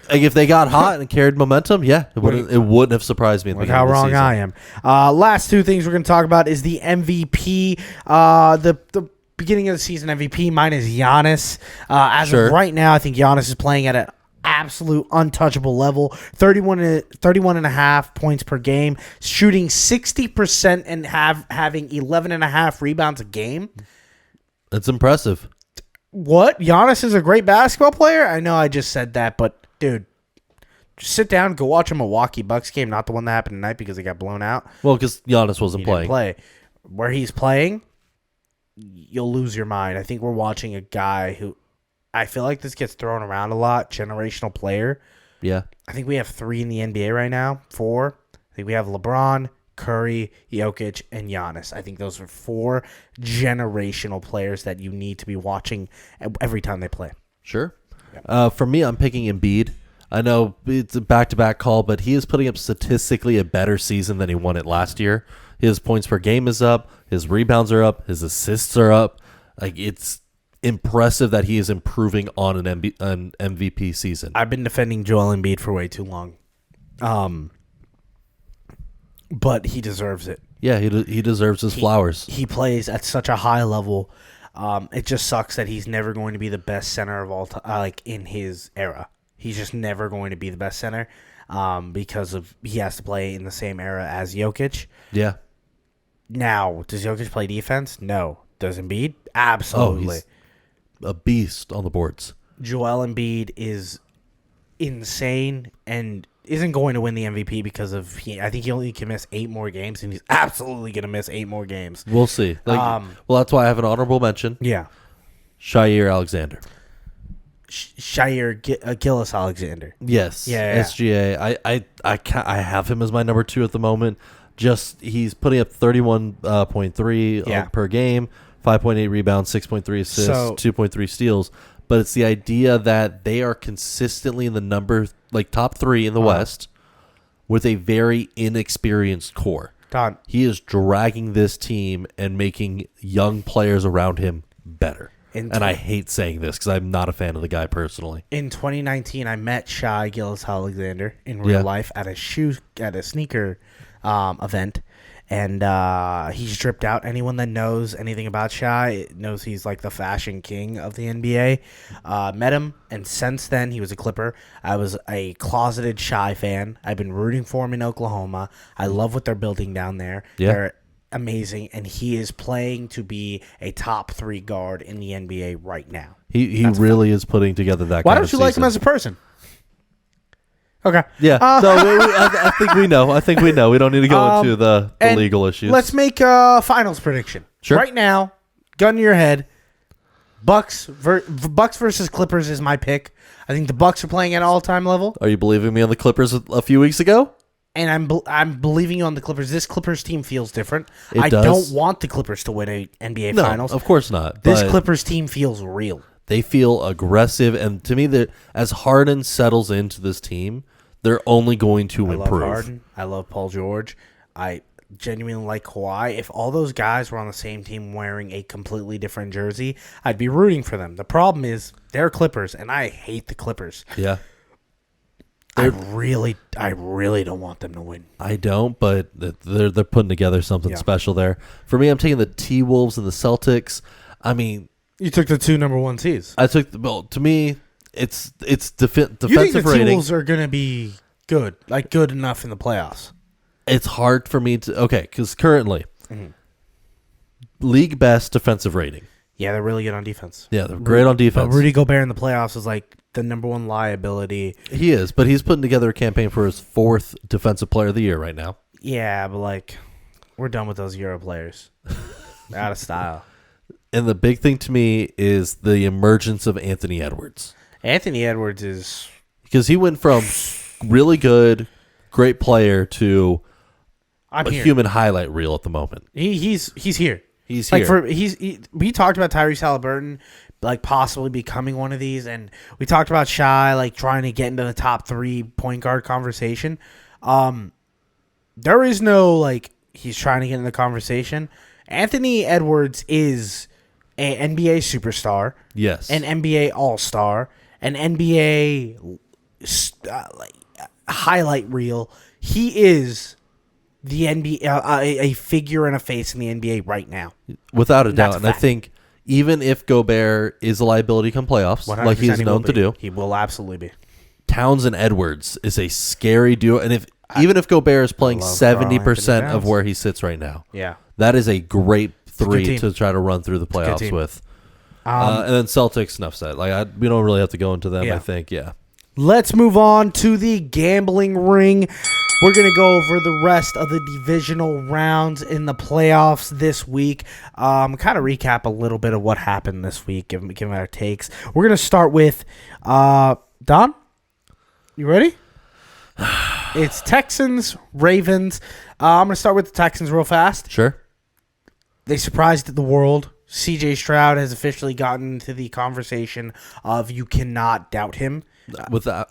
B: Like if they got hot and carried momentum, yeah, it wouldn't have surprised me.
A: Look how wrong I am. Last two things we're going to talk about is the MVP. The beginning of the season MVP. Mine is Giannis. As of right now, I think Giannis is playing at an absolute untouchable level. 31 and a half points per game, shooting 60% and having 11 and a half rebounds a game.
B: That's impressive.
A: What? Giannis is a great basketball player? I know I just said that, but dude, just sit down, go watch a Milwaukee Bucks game, not the one that happened tonight because they got blown out.
B: Well, because Giannis wasn't playing.
A: Where he's playing, you'll lose your mind. I think we're watching a guy who, I feel like this gets thrown around a lot, generational player.
B: Yeah.
A: I think we have 3 in the NBA right now, 4. I think we have LeBron, Curry, Jokic, and Giannis. I think those are 4 generational players that you need to be watching every time they play.
B: Sure. Yeah. For me, I'm picking Embiid. I know it's a back-to-back call, but he is putting up statistically a better season than he won it last year. His points per game is up. His rebounds are up. His assists are up. Like, it's impressive that he is improving on an MVP season.
A: I've been defending Joel Embiid for way too long. But he deserves it.
B: Yeah, he deserves his flowers.
A: He plays at such a high level. It just sucks that he's never going to be the best center of all time, like in his era. He's just never going to be the best center because he has to play in the same era as Jokic.
B: Yeah.
A: Now, does Jokic play defense? No. Does Embiid? Absolutely.
B: He's a beast on the boards.
A: Joel Embiid is insane and isn't going to win the MVP because of I think he only can miss 8 more games, and he's absolutely going to miss 8 more games.
B: We'll see. Well, that's why I have an honorable mention.
A: Yeah.
B: Shai Alexander.
A: Shai Gilgeous-Alexander.
B: Yes.
A: Yeah.
B: SGA. I have him as my number 2 at the moment. Just he's putting up 31.3 per game, 5.8 rebounds, 6.3 assists, 2.3 steals. But it's the idea that they are consistently in the top 3 in the West with a very inexperienced core.
A: Don.
B: He is dragging this team and making young players around him better. And I hate saying this because I'm not a fan of the guy personally.
A: In 2019, I met Shai Gilgeous-Alexander in real life at a sneaker event. And he's dripped out. Anyone that knows anything about Shai knows he's like the fashion king of the NBA. Met him, and since then, he was a Clipper. I was a closeted Shai fan. I've been rooting for him in Oklahoma. I love what they're building down there.
B: Yeah.
A: They're amazing, and he is playing to be a top 3 guard in the NBA right now.
B: He really is putting together that
A: Why
B: kind of
A: don't you like him as a person? Okay.
B: Yeah. So I think we know. We don't need to go into the legal issues.
A: Let's make a finals prediction.
B: Sure.
A: Right now, gun to your head. Bucks versus Clippers is my pick. I think the Bucks are playing at all-time level.
B: Are you believing me on the Clippers a few weeks ago?
A: And I'm believing you on the Clippers. This Clippers team feels different.
B: I
A: don't want the Clippers to win a NBA Finals.
B: Of course not.
A: This Clippers team feels real.
B: They feel aggressive, and to me, as Harden settles into this team, they're only going to improve.
A: I love Harden. I love Paul George. I genuinely like Kawhi. If all those guys were on the same team wearing a completely different jersey, I'd be rooting for them. The problem is they're Clippers, and I hate the Clippers.
B: Yeah.
A: I really don't want them to win.
B: I don't, but they're putting together something special there. For me, I'm taking the T-Wolves and the Celtics. I mean,
A: you took the 2 number 1 seeds.
B: I took to me, it's defensive rating.
A: You think the T-Wolves are going to be good, like good enough in the playoffs?
B: It's hard for me to because currently League best defensive rating.
A: Yeah, they're really good on defense.
B: Yeah, they're great on defense.
A: But Rudy Gobert in the playoffs is like the number one liability.
B: He is, but he's putting together a campaign for his 4th Defensive Player of the Year right now.
A: Yeah, but like, we're done with those Euro players. They're out of style.
B: And the big thing to me is the emergence of Anthony Edwards.
A: Anthony Edwards is...
B: Because he went from really good, great player to human highlight reel at the moment.
A: He's here.
B: He's here.
A: We talked about Tyrese Halliburton like possibly becoming one of these, and we talked about Shai like trying to get into the top 3 point guard conversation. There is no like he's trying to get in the conversation. Anthony Edwards is an NBA superstar.
B: Yes.
A: An NBA All-Star. An NBA highlight reel. He is the NBA, a figure and a face in the NBA right now.
B: Without a doubt. And I think even if Gobert is a liability come playoffs, like he is known to do.
A: He will absolutely be.
B: Towns and Edwards is a scary duo. And even if Gobert is playing 70% of where he sits right now, that is a great 3 to try to run through the playoffs with. And then Celtics, enough said. We don't really have to go into them, I think. Yeah.
A: Let's move on to the gambling ring. We're going to go over the rest of the divisional rounds in the playoffs this week. Kind of recap a little bit of what happened this week, given our takes. We're going to start with Don. You ready? It's Texans, Ravens. I'm going to start with the Texans real fast.
B: Sure.
A: They surprised the world. CJ Stroud has officially gotten to the conversation of you cannot doubt him.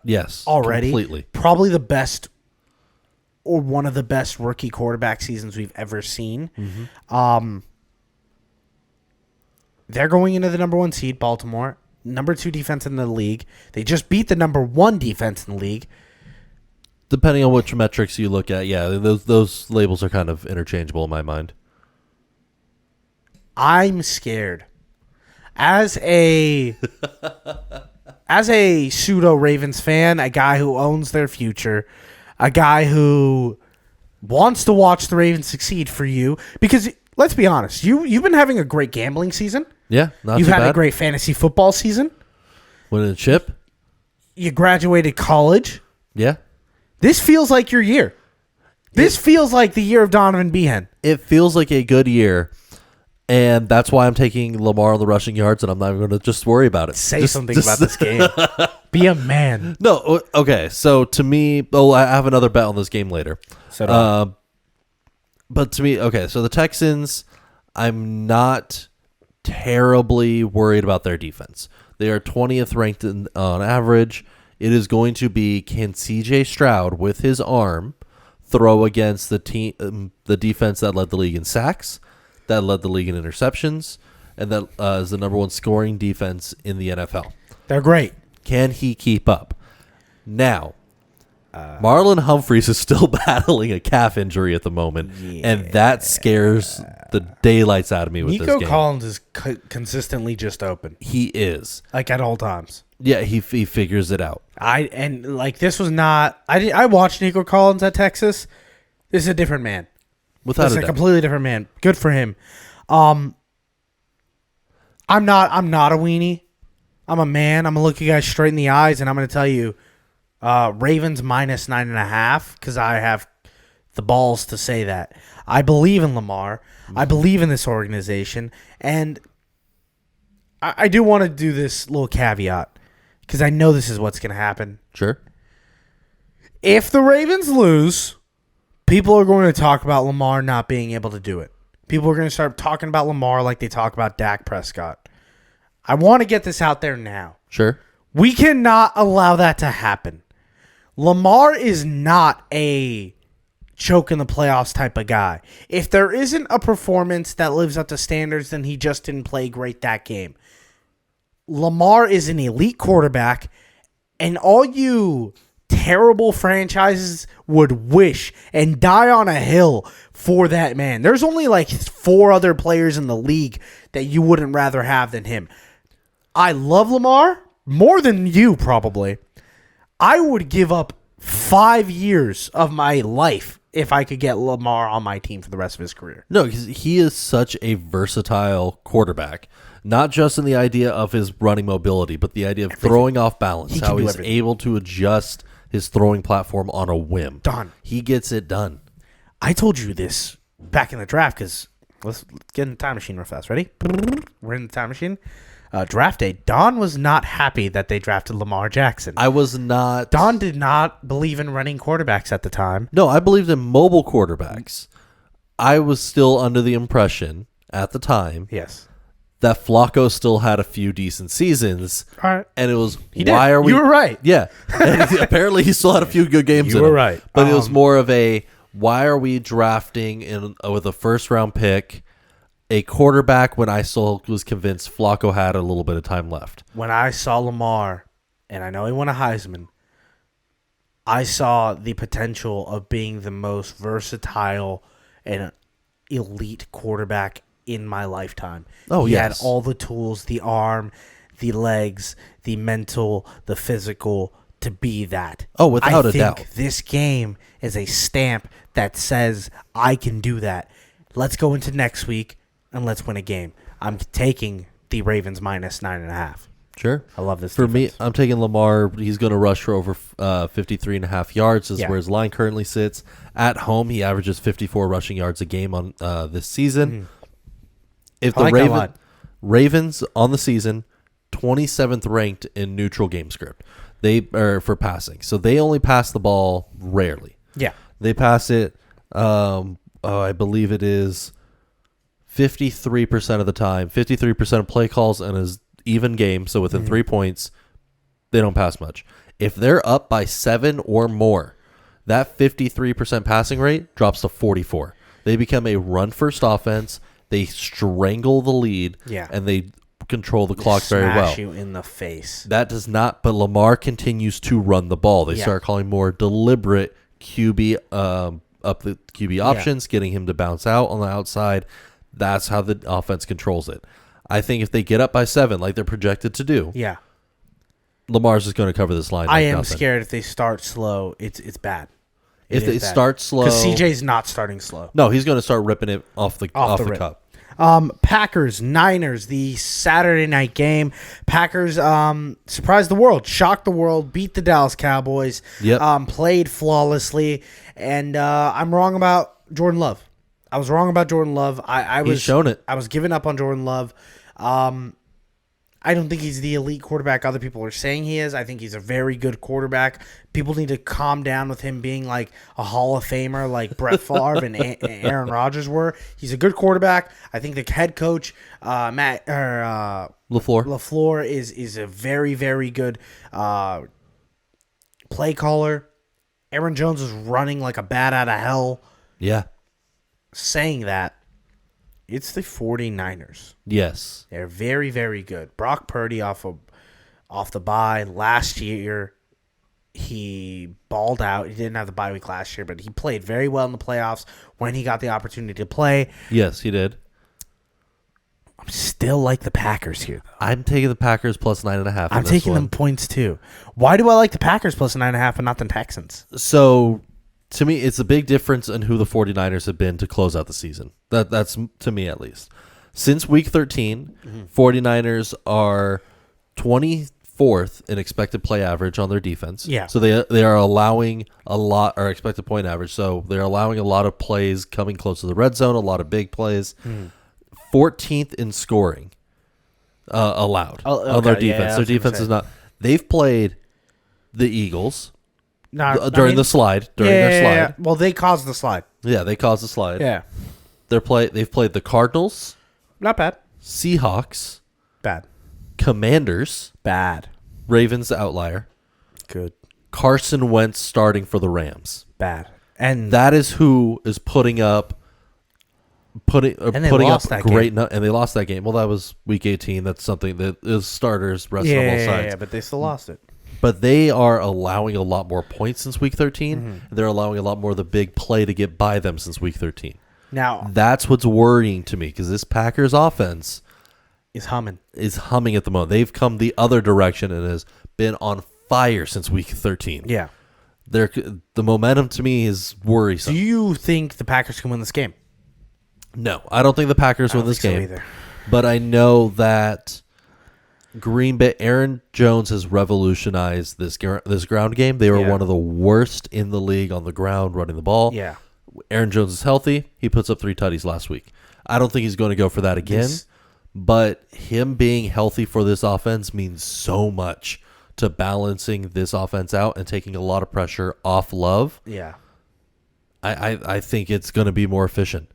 B: Yes.
A: Already.
B: Completely.
A: Probably the best or one of the best rookie quarterback seasons we've ever seen. Mm-hmm. They're going into the number 1 seed, Baltimore. Number 2 defense in the league. They just beat the number 1 defense in the league.
B: Depending on which metrics you look at, yeah, those labels are kind of interchangeable in my mind.
A: I'm scared. As a pseudo Ravens fan, a guy who owns their future, a guy who wants to watch the Ravens succeed for you, because let's be honest, you've been having a great gambling season.
B: Yeah,
A: you've had a great fantasy football season.
B: Winning a chip.
A: You graduated college.
B: Yeah.
A: This feels like your year. This feels like the year of Donovan Behan.
B: It feels like a good year. And that's why I'm taking Lamar on the rushing yards, and I'm not even going to just worry about it.
A: Say something about this game. Be a man.
B: No, okay. So to me, I have another bet on this game later. But to me, okay. So the Texans, I'm not terribly worried about their defense. They are 20th ranked on average. It is going to be, can CJ Stroud with his arm throw against the defense that led the league in sacks, that led the league in interceptions, and that is the number 1 scoring defense in the NFL.
A: They're great.
B: Can he keep up? Now, Marlon Humphreys is still battling a calf injury at the moment, and that scares the daylights out of me with this game.
A: Nico Collins is consistently just open.
B: He is.
A: Like at all times.
B: Yeah, he figures it out.
A: This was not... I watched Nico Collins at Texas. This is a different man.
B: Without a doubt.
A: Completely different man. Good for him. I'm not a weenie. I'm a man. I'm gonna look you guys straight in the eyes, and I'm gonna tell you, Ravens minus 9.5, because I have the balls to say that. I believe in Lamar. I believe in this organization, and I do want to do this little caveat because I know this is what's gonna happen.
B: Sure.
A: If the Ravens lose, people are going to talk about Lamar not being able to do it. People are going to start talking about Lamar like they talk about Dak Prescott. I want to get this out there now.
B: Sure.
A: We cannot allow that to happen. Lamar is not a choke in the playoffs type of guy. If there isn't a performance that lives up to standards, then he just didn't play great that game. Lamar is an elite quarterback, and all you terrible franchises would wish and die on a hill for that man. There's only like 4 other players in the league that you wouldn't rather have than him. I love Lamar more than you probably. I would give up 5 years of my life if I could get Lamar on my team for the rest of his career.
B: No, because he is such a versatile quarterback. Not just in the idea of his running mobility, but the idea of throwing off balance. How he's able to adjust his throwing platform on a whim.
A: Done.
B: He gets it done.
A: I told you this back in the draft because let's get in the time machine real fast. Ready? We're in the time machine. Draft day. Don was not happy that they drafted Lamar Jackson.
B: I was not.
A: Don did not believe in running quarterbacks at the time.
B: No, I believed in mobile quarterbacks. I was still under the impression at the time.
A: Yes.
B: That Flacco still had a few decent seasons.
A: All right.
B: And it was,
A: You were right.
B: Yeah. And apparently he still had a few good games
A: You were right.
B: But it was more of a, why are we drafting with a first-round pick a quarterback when I still was convinced Flacco had a little bit of time left?
A: When I saw Lamar, and I know he won a Heisman, I saw the potential of being the most versatile and elite quarterback in my lifetime. He had all the tools, the arm, the legs, the mental, the physical to be that.
B: Oh, without a doubt.
A: This game is a stamp that says I can do that. Let's go into next week and let's win a game. I'm taking the Ravens minus 9.5.
B: Sure.
A: I love this
B: For
A: defense.
B: me, I'm taking Lamar. He's going to rush for over 53.5 yards. This is where his line currently sits. At home, he averages 54 rushing yards a game on this season. If the Ravens on the season, 27th ranked in neutral game script, they are for passing. So they only pass the ball rarely.
A: Yeah.
B: They pass it, I believe it is 53% of the time, 53% of play calls and is even game. So within 3 points, they don't pass much. If they're up by 7 or more, that 53% passing rate drops to 44. They become a run-first offense. They strangle the lead, and they control the clock very well.
A: Smash you in the face.
B: That does not, but Lamar continues to run the ball. They start calling more deliberate QB up the QB options, getting him to bounce out on the outside. That's how the offense controls it. I think if they get up by 7, like they're projected to do, Lamar's just going to cover this line.
A: I am scared if they start slow, it's bad.
B: If they start slow,
A: because CJ's not starting slow.
B: No, he's going to start ripping it off the cup.
A: Packers, Niners, the Saturday night game. Packers surprised the world, shocked the world, beat the Dallas Cowboys, played flawlessly, and I'm wrong about Jordan Love. I was wrong about Jordan Love. He's shown it. I was giving up on Jordan Love. I don't think he's the elite quarterback other people are saying he is. I think he's a very good quarterback. People need to calm down with him being like a Hall of Famer like Brett Favre and Aaron Rodgers were. He's a good quarterback. I think the head coach, LaFleur is a very, very good play caller. Aaron Jones is running like a bat out of hell.
B: Yeah.
A: Saying that, it's the 49ers.
B: Yes.
A: They're very, very good. Brock Purdy off the bye. Last year, he balled out. He didn't have the bye week last year, but he played very well in the playoffs when he got the opportunity to play.
B: Yes, he did.
A: I'm still like the Packers here, though.
B: I'm taking the Packers plus 9.5.
A: I'm taking them points, too. Why do I like the Packers plus 9.5 and not the Texans?
B: So, to me, it's a big difference in who the 49ers have been to close out the season. That's to me, at least. Since week 13, 49ers are 24th in expected play average on their defense.
A: Yeah.
B: So they are allowing a lot, or expected point average. So they're allowing a lot of plays coming close to the red zone, a lot of big plays. 14th in scoring allowed on their defense. Their defense is not. They've played the Eagles during their slide.
A: Yeah. Well, they caused the slide.
B: Yeah, they caused the slide.
A: Yeah.
B: They've played the Cardinals.
A: Not bad.
B: Seahawks.
A: Bad.
B: Commanders.
A: Bad.
B: Ravens, the outlier.
A: Good.
B: Carson Wentz starting for the Rams.
A: Bad. And
B: that is who is putting up great, and they lost that game. Well, that was week 18. That's something that is starters resting on both sides.
A: Yeah, but they still lost it.
B: But they are allowing a lot more points since week 13. And they're allowing a lot more of the big play to get by them since week 13.
A: Now
B: that's what's worrying to me, because this Packers offense
A: is humming
B: at the moment. They've come the other direction and has been on fire since week 13.
A: Yeah.
B: The momentum to me is worrisome.
A: Do you think the Packers can win this game?
B: No, I don't think the Packers win this game. So either. But I know that Green Bay, Aaron Jones has revolutionized this ground game. They were one of the worst in the league on the ground running the ball.
A: Yeah.
B: Aaron Jones is healthy. He puts up 3 tutties last week. I don't think he's going to go for that again. But him being healthy for this offense means so much to balancing this offense out and taking a lot of pressure off Love.
A: Yeah.
B: I think it's going to be more efficient.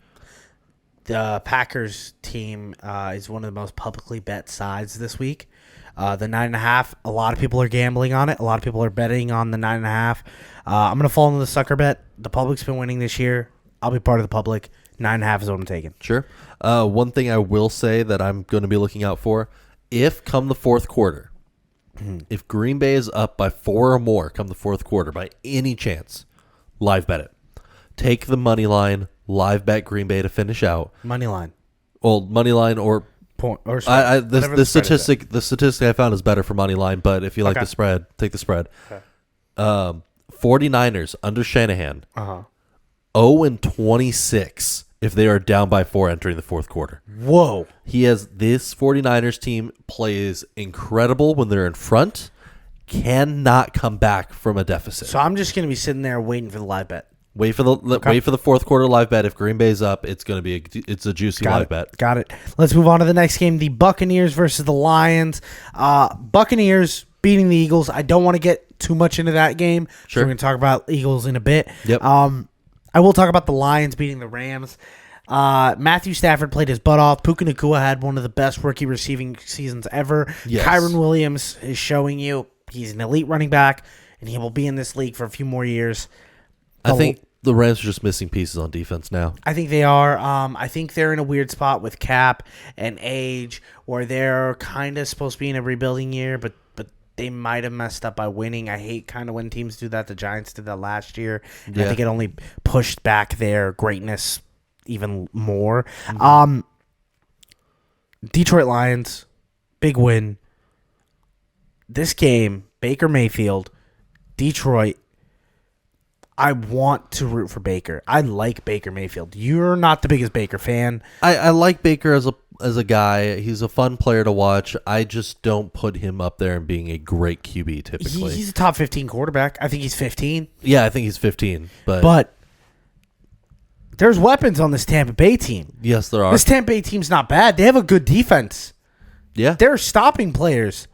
A: The Packers team is one of the most publicly bet sides this week. The 9.5, a lot of people are gambling on it. A lot of people are betting on the 9.5. I'm going to fall into the sucker bet. The public's been winning this year. I'll be part of the public. 9.5 is what I'm taking.
B: Sure. One thing I will say that I'm going to be looking out for, if come the fourth quarter, if Green Bay is up by 4 or more come the fourth quarter by any chance, live bet it. Take the money line, live bet Green Bay to finish out.
A: Money line.
B: Well, money line or
A: point or
B: the statistic I found is better for money line, but if you like the spread, take the spread. Okay. 49ers under Shanahan. 0-26 if they are down by 4 entering the fourth quarter.
A: Whoa.
B: This 49ers team plays incredible when they're in front, cannot come back from a deficit.
A: So I'm just going to be sitting there waiting for the live bet.
B: Wait for the fourth quarter live bet. If Green Bay's up, it's going to be a juicy live bet.
A: Got it. Let's move on to the next game, the Buccaneers versus the Lions. Buccaneers beating the Eagles. I don't want to get too much into that game.
B: Sure.
A: We're going to talk about Eagles in a bit.
B: Yep.
A: I will talk about the Lions beating the Rams. Matthew Stafford played his butt off. Puka Nacua had one of the best rookie receiving seasons ever.
B: Yes.
A: Kyron Williams is showing you he's an elite running back, and he will be in this league for a few more years.
B: I think the Rams are just missing pieces on defense now.
A: I think they are. I think they're in a weird spot with cap and age where they're kind of supposed to be in a rebuilding year, but they might have messed up by winning. I hate kind of when teams do that. The Giants did that last year. And I think it only pushed back their greatness even more. Mm-hmm. Detroit Lions, big win. This game, Baker Mayfield, Detroit, I want to root for Baker. I like Baker Mayfield. You're not the biggest Baker fan.
B: I like Baker as a guy. He's a fun player to watch. I just don't put him up there in being a great QB typically.
A: He's a top 15 quarterback. I think he's 15.
B: Yeah, I think he's 15.
A: But there's weapons on this Tampa Bay team.
B: Yes, there are.
A: This Tampa Bay team's not bad. They have a good defense.
B: Yeah.
A: They're stopping players.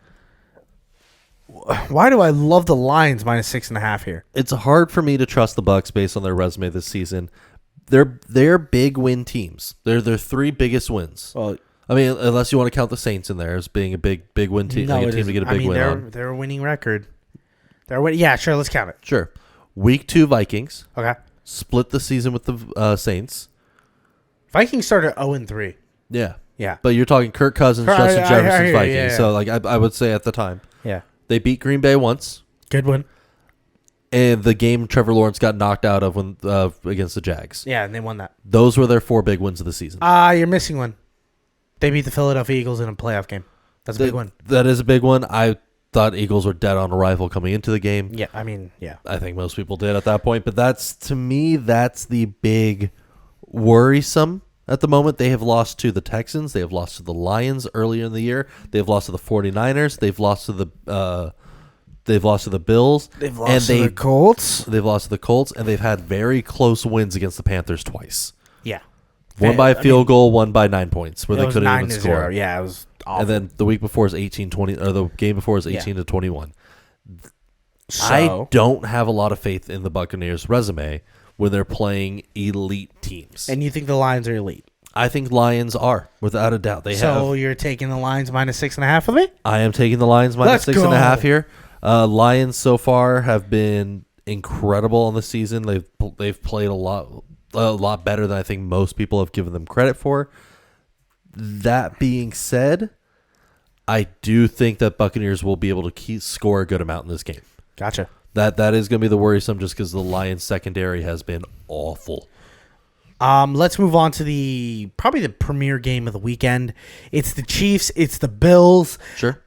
A: Why do I love the Lions minus 6.5 here?
B: It's hard for me to trust the Bucs based on their resume this season. They're big win teams. They're their 3 biggest wins. Well, I mean, unless you want to count the Saints in there as being a big win team,
A: no,
B: like a team to get a big win on.
A: They're a winning record. Yeah, sure. Let's count it.
B: Sure. Week 2 Vikings.
A: Okay.
B: Split the season with the Saints.
A: Vikings started 0-3.
B: Yeah.
A: Yeah.
B: But you're talking Kirk Cousins, Justin Jefferson's Vikings.
A: Yeah.
B: So like I would say at the time.
A: Yeah.
B: They beat Green Bay once.
A: Good win.
B: And the game Trevor Lawrence got knocked out of against the Jags.
A: Yeah, and they won that.
B: Those were their 4 big wins of the season.
A: You're missing one. They beat the Philadelphia Eagles in a playoff game. That's a big one.
B: That is a big one. I thought Eagles were dead on arrival coming into the game.
A: Yeah, I mean, yeah.
B: I think most people did at that point. But to me, that's the big worrisome at the moment. They have lost to the Texans. They have lost to the Lions earlier in the year. They've lost to the 49ers. They've lost to the Bills.
A: They've lost to the Colts.
B: They've lost to the Colts, and they've had very close wins against the Panthers twice.
A: Yeah.
B: One by a field goal, one by 9 points, where they couldn't even score.
A: 0. Yeah, it was awful.
B: And then the week before is 18-20, or the game before is 18-21.
A: So,
B: I don't have a lot of faith in the Buccaneers' resume when they're playing elite teams.
A: And you think the Lions are elite?
B: I think Lions are, without a doubt.
A: So you're taking the Lions minus 6.5 with me?
B: I am taking the Lions minus 6.5 here. Lions so far have been incredible on the season. They've played a lot better than I think most people have given them credit for. That being said, I do think that Buccaneers will be able to score a good amount in this game.
A: Gotcha.
B: That is going to be the worrisome just because the Lions secondary has been awful.
A: Let's move on to probably the premier game of the weekend. It's the Chiefs. It's the Bills.
B: Sure.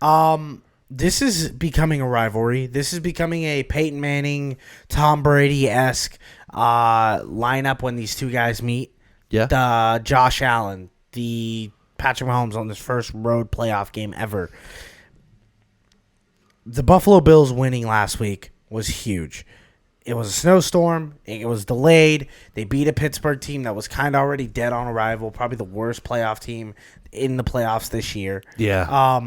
A: This is becoming a rivalry. This is becoming a Peyton Manning, Tom Brady-esque lineup when these two guys meet.
B: Yeah.
A: The Josh Allen, the Patrick Mahomes on this first road playoff game ever. The Buffalo Bills winning last week was huge. It was a snowstorm. It was delayed. They beat a Pittsburgh team that was kind of already dead on arrival, probably the worst playoff team in the playoffs this year.
B: Yeah.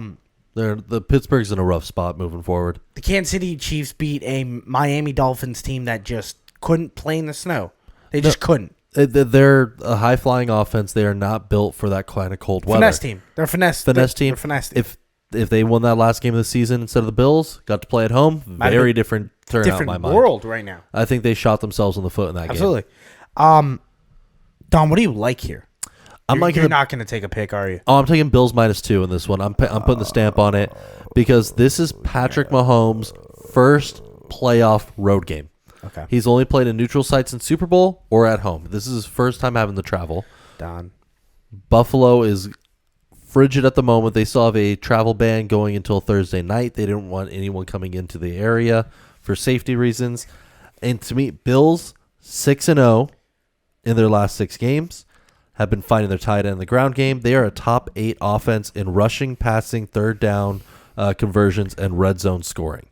B: The Pittsburgh's in a rough spot moving forward.
A: The Kansas City Chiefs beat a Miami Dolphins team that just couldn't play in the snow. They just couldn't.
B: They're a high-flying offense. They are not built for that kind of cold weather.
A: Finesse team. They're a finesse team.
B: They're
A: finesse team.
B: If they won that last game of the season instead of the Bills, got to play at home, very different turnout in my mind.
A: World right now.
B: I think they shot themselves in the foot in that game.
A: Absolutely. Don, what do you like here? You're not going to take a pick, are you?
B: Oh, I'm taking Bills -2 in this one. I'm putting the stamp on it because this is Patrick Mahomes' first playoff road game.
A: Okay.
B: He's only played in neutral sites in Super Bowl or at home. This is his first time having to travel.
A: Don.
B: Buffalo is frigid at the moment. They still have a travel ban going until Thursday night. They didn't want anyone coming into the area for safety reasons. And to me, Bills 6-0 in their last 6 games. Have been finding their tight end in the ground game. They are a top 8 offense in rushing, passing, third down conversions, and red zone scoring.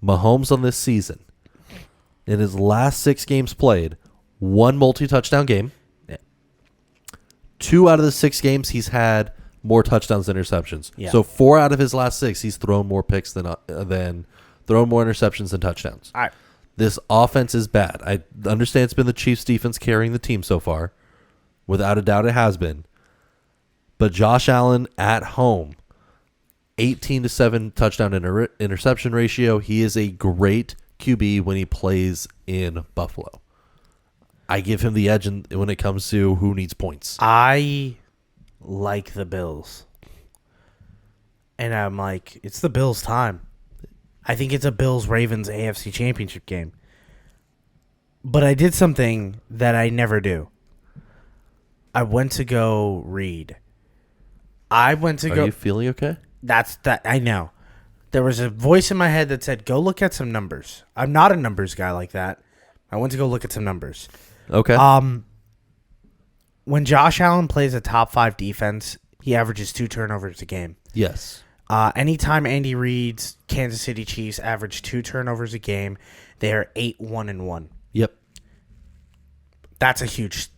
B: Mahomes on this season, in his last 6 games played, 1 multi-touchdown game. 2 out of the 6 games, he's had more touchdowns than interceptions.
A: Yeah.
B: So 4 out of his last 6, he's thrown more picks than thrown more interceptions than touchdowns.
A: All right.
B: This offense is bad. I understand it's been the Chiefs' defense carrying the team so far. Without a doubt, it has been. But Josh Allen at home, 18-7 touchdown interception ratio. He is a great QB when he plays in Buffalo. I give him the edge when it comes to who needs points.
A: I like the Bills. And I'm like, it's the Bills' time. I think it's a Bills-Ravens AFC Championship game. But I did something that I never do. I went to go read. Are
B: you feeling okay?
A: I know. There was a voice in my head that said, go look at some numbers. I'm not a numbers guy like that. I went to go look at some numbers.
B: Okay.
A: When Josh Allen plays a top 5 defense, he averages 2 turnovers a game.
B: Yes.
A: Anytime Andy Reid's Kansas City Chiefs average 2 turnovers a game, they are 8-1-1.
B: Yep.
A: That's huge.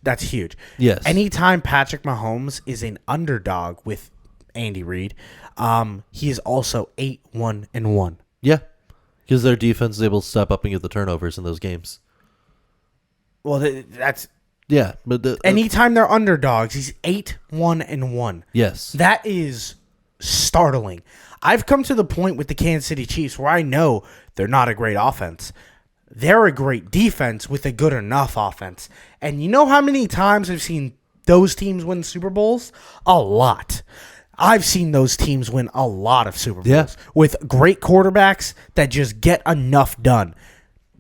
B: Yes.
A: Anytime Patrick Mahomes is an underdog with Andy Reid, he is also 8-1-1.
B: Yeah. Because their defense is able to step up and get the turnovers in those games.
A: Well, that's...
B: Yeah. But
A: anytime they're underdogs, he's 8-1-1.
B: Yes.
A: That is startling. I've come to the point with the Kansas City Chiefs where I know they're not a great offense. They're a great defense with a good enough offense. And you know how many times I've seen those teams win Super Bowls? A lot. I've seen those teams win a lot of Super Bowls with great quarterbacks that just get enough done.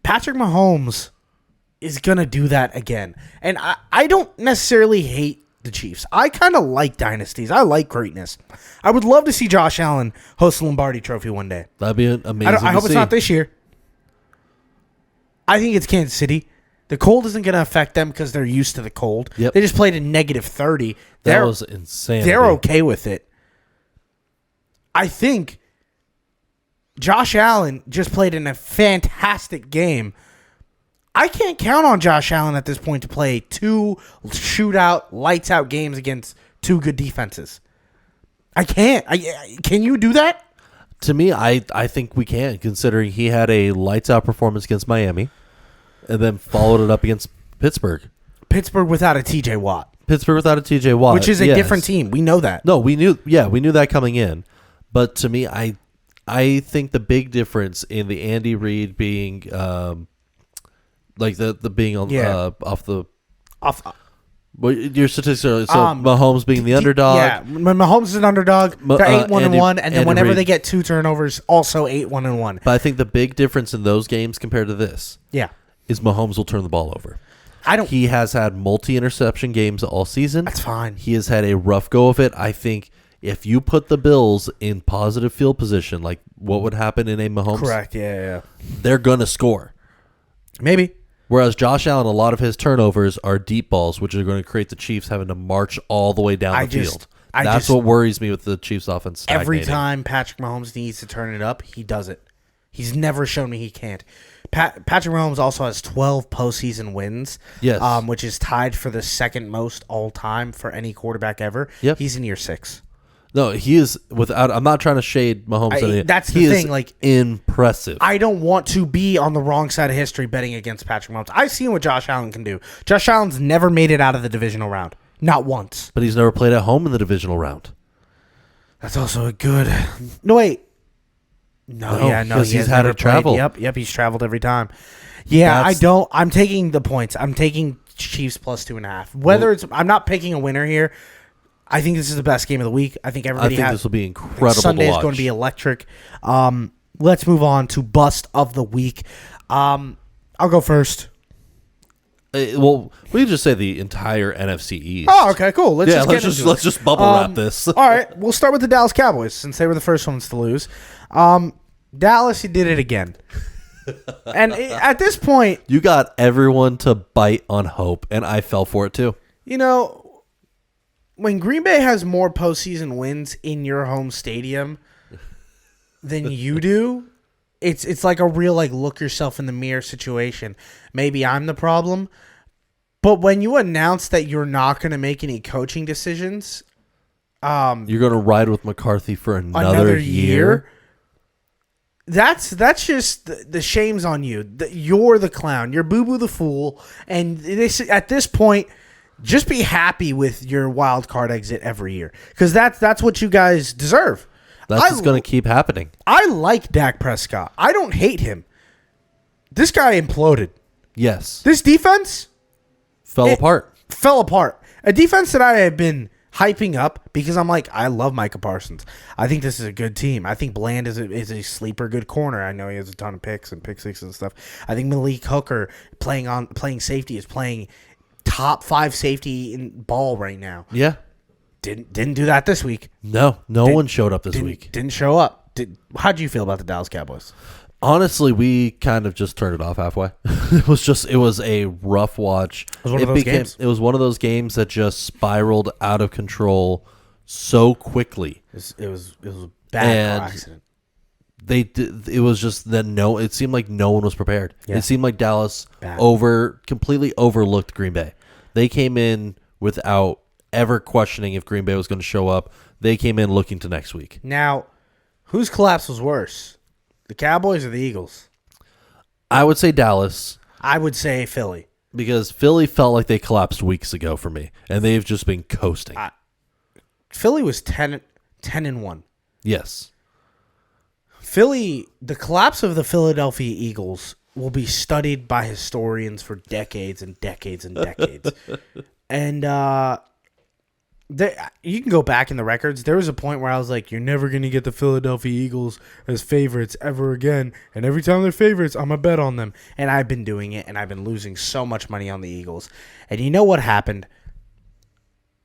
A: Patrick Mahomes is going to do that again. And I don't necessarily hate the Chiefs. I kind of like dynasties. I like greatness. I would love to see Josh Allen host the Lombardi Trophy one day.
B: That'd be amazing.
A: I hope it's not this year. I think it's Kansas City. The cold isn't going to affect them because they're used to the cold.
B: Yep.
A: They just played in -30.
B: That was insane.
A: They're okay with it. I think Josh Allen just played in a fantastic game. I can't count on Josh Allen at this point to play 2 shootout, lights-out games against 2 good defenses. I can't. Can you do that?
B: To me, I think we can, considering he had a lights-out performance against Miami and then followed it up against Pittsburgh.
A: Pittsburgh without a T.J. Watt.
B: Which is
A: a different team. We know that.
B: No, we knew that coming in. But to me, I think the big difference in the Andy Reid being like the being on well, your statistics are Mahomes being the underdog.
A: Yeah, when Mahomes is an underdog, they're 8-1-1, and then whenever they get 2 turnovers, also 8-1-1.
B: But I think the big difference in those games compared to this, is Mahomes will turn the ball over. He has had multi-interception games all season.
A: That's fine.
B: He has had a rough go of it. I think if you put the Bills in positive field position, like what would happen in a Mahomes,
A: correct, yeah,
B: they're gonna score.
A: Maybe.
B: Whereas Josh Allen, a lot of his turnovers are deep balls, which are going to create the Chiefs having to march all the way down the field. That's what worries me with the Chiefs' offense stagnating.
A: Every time Patrick Mahomes needs to turn it up, he does it. He's never shown me he can't. Patrick Mahomes also has 12 postseason wins,
B: yes,
A: which is tied for the second most all time for any quarterback ever.
B: Yep.
A: He's in year 6.
B: No, he is without. I'm not trying to shade Mahomes.
A: That's the thing. Like,
B: impressive.
A: I don't want to be on the wrong side of history betting against Patrick Mahomes. I've seen what Josh Allen can do. Josh Allen's never made it out of the divisional round, not once.
B: But he's never played at home in the divisional round.
A: That's also a good. No wait. No,
B: because he's had to travel.
A: Yep, he's traveled every time. Yeah, I don't. I'm taking the points. I'm taking Chiefs plus 2.5. Whether it's, I'm not picking a winner here. I think this is the best game of the week. I think
B: this will be incredible.
A: Sunday
B: to
A: is going to be electric. Let's move on to bust of the week. I'll go first.
B: Well, we just say the entire NFC East.
A: Oh, okay, cool. Let's
B: just bubble wrap this.
A: All right, we'll start with the Dallas Cowboys since they were the first ones to lose. Dallas, you did it again. And at this point,
B: you got everyone to bite on hope, and I fell for it too.
A: You know, when Green Bay has more postseason wins in your home stadium than you do, it's like a real look yourself in the mirror situation. Maybe I'm the problem, but when you announce that you're not going to make any coaching decisions,
B: you're going to ride with McCarthy for another year.
A: That's just the shame's on you. You're the clown. You're Boo Boo the fool, and at this point, just be happy with your wild card exit every year because that's what you guys deserve.
B: That's just going to keep happening.
A: I like Dak Prescott. I don't hate him. This guy imploded.
B: Yes.
A: This defense
B: fell apart.
A: Fell apart. A defense that I have been hyping up because I'm like, I love Micah Parsons. I think this is a good team. I think Bland is a sleeper good corner. I know he has a ton of picks and pick sixes and stuff. I think Malik Hooker playing safety is playing top 5 safety in ball right now.
B: Yeah.
A: Didn't do that this week.
B: No one showed up this week.
A: Didn't show up. How'd you feel about the Dallas Cowboys?
B: Honestly, we kind of just turned it off halfway. It was a rough watch.
A: It was one of those games.
B: It was one of those games that just spiraled out of control so quickly.
A: It was a bad car accident.
B: It was just that it seemed like no one was prepared. Yeah. It seemed like Dallas completely overlooked Green Bay. They came in without ever questioning if Green Bay was going to show up. They came in looking to next week.
A: Now, whose collapse was worse? The Cowboys or the Eagles?
B: I would say Dallas.
A: I would say Philly.
B: Because Philly felt like they collapsed weeks ago for me, and they've just been coasting.
A: Philly was 10-1.
B: Yes.
A: Philly, the collapse of the Philadelphia Eagles will be studied by historians for decades and decades and decades. And you can go back in the records. There was a point where I was like, you're never going to get the Philadelphia Eagles as favorites ever again. And every time they're favorites, I'm going to bet on them. And I've been doing it, and I've been losing so much money on the Eagles. And you know what happened?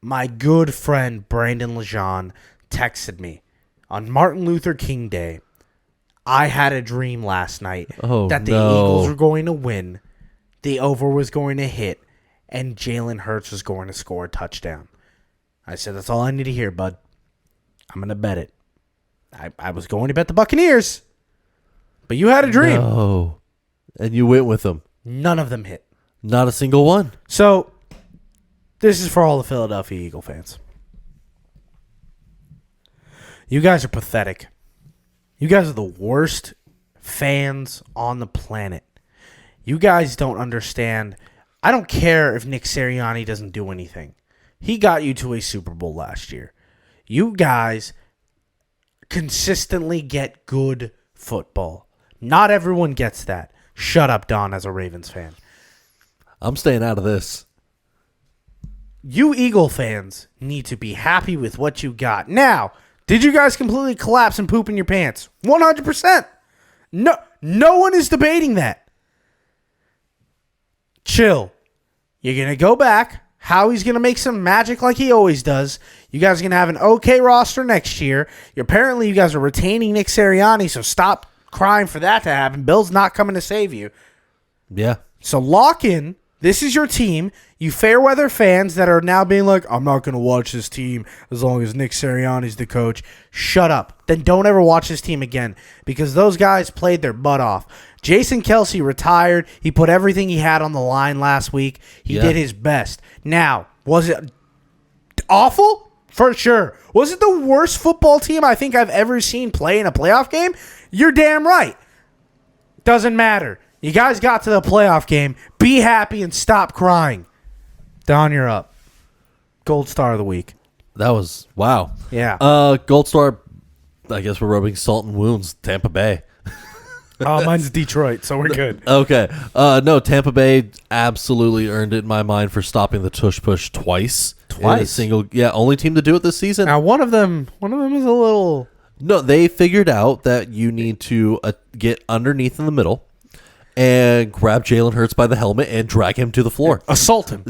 A: My good friend Brandon Lejean texted me on Martin Luther King Day. I had a dream last night that the Eagles were going to win, the over was going to hit, and Jalen Hurts was going to score a touchdown. I said, that's all I need to hear, bud. I'm going to bet it. I was going to bet the Buccaneers, but you had a dream.
B: No. And you went with them.
A: None of them hit.
B: Not a single one.
A: So, this is for all the Philadelphia Eagle fans. You guys are pathetic. You guys are the worst fans on the planet. You guys don't understand. I don't care if Nick Sirianni doesn't do anything. He got you to a Super Bowl last year. You guys consistently get good football. Not everyone gets that. Shut up, Don, as a Ravens fan.
B: I'm staying out of this.
A: You Eagle fans need to be happy with what you got. Now, did you guys completely collapse and poop in your pants? 100%. No one is debating that. Chill. You're going to go back, Howie's going to make some magic like he always does. You guys are going to have an okay roster next year. Apparently, you guys are retaining Nick Sirianni, so stop crying for that to happen. Bill's not coming to save you.
B: Yeah.
A: So lock in. This is your team. You fair weather fans that are now being like, I'm not going to watch this team as long as Nick Sirianni's the coach. Shut up. Then don't ever watch this team again because those guys played their butt off. Jason Kelce retired. He put everything he had on the line last week. He did his best. Now, was it awful? For sure. Was it the worst football team I think I've ever seen play in a playoff game? You're damn right. Doesn't matter. You guys got to the playoff game. Be happy and stop crying. Don, you're up. Gold Star of the week.
B: That was, wow.
A: Yeah.
B: Gold Star, I guess we're rubbing salt in wounds. Tampa Bay.
A: Oh, mine's Detroit, so we're good.
B: Okay. No, Tampa Bay absolutely earned it in my mind for stopping the tush push twice. Only team to do it this season.
A: Now, one of them is a little...
B: No, they figured out that you need to get underneath in the middle and grab Jalen Hurts by the helmet and drag him to the floor.
A: Assault him.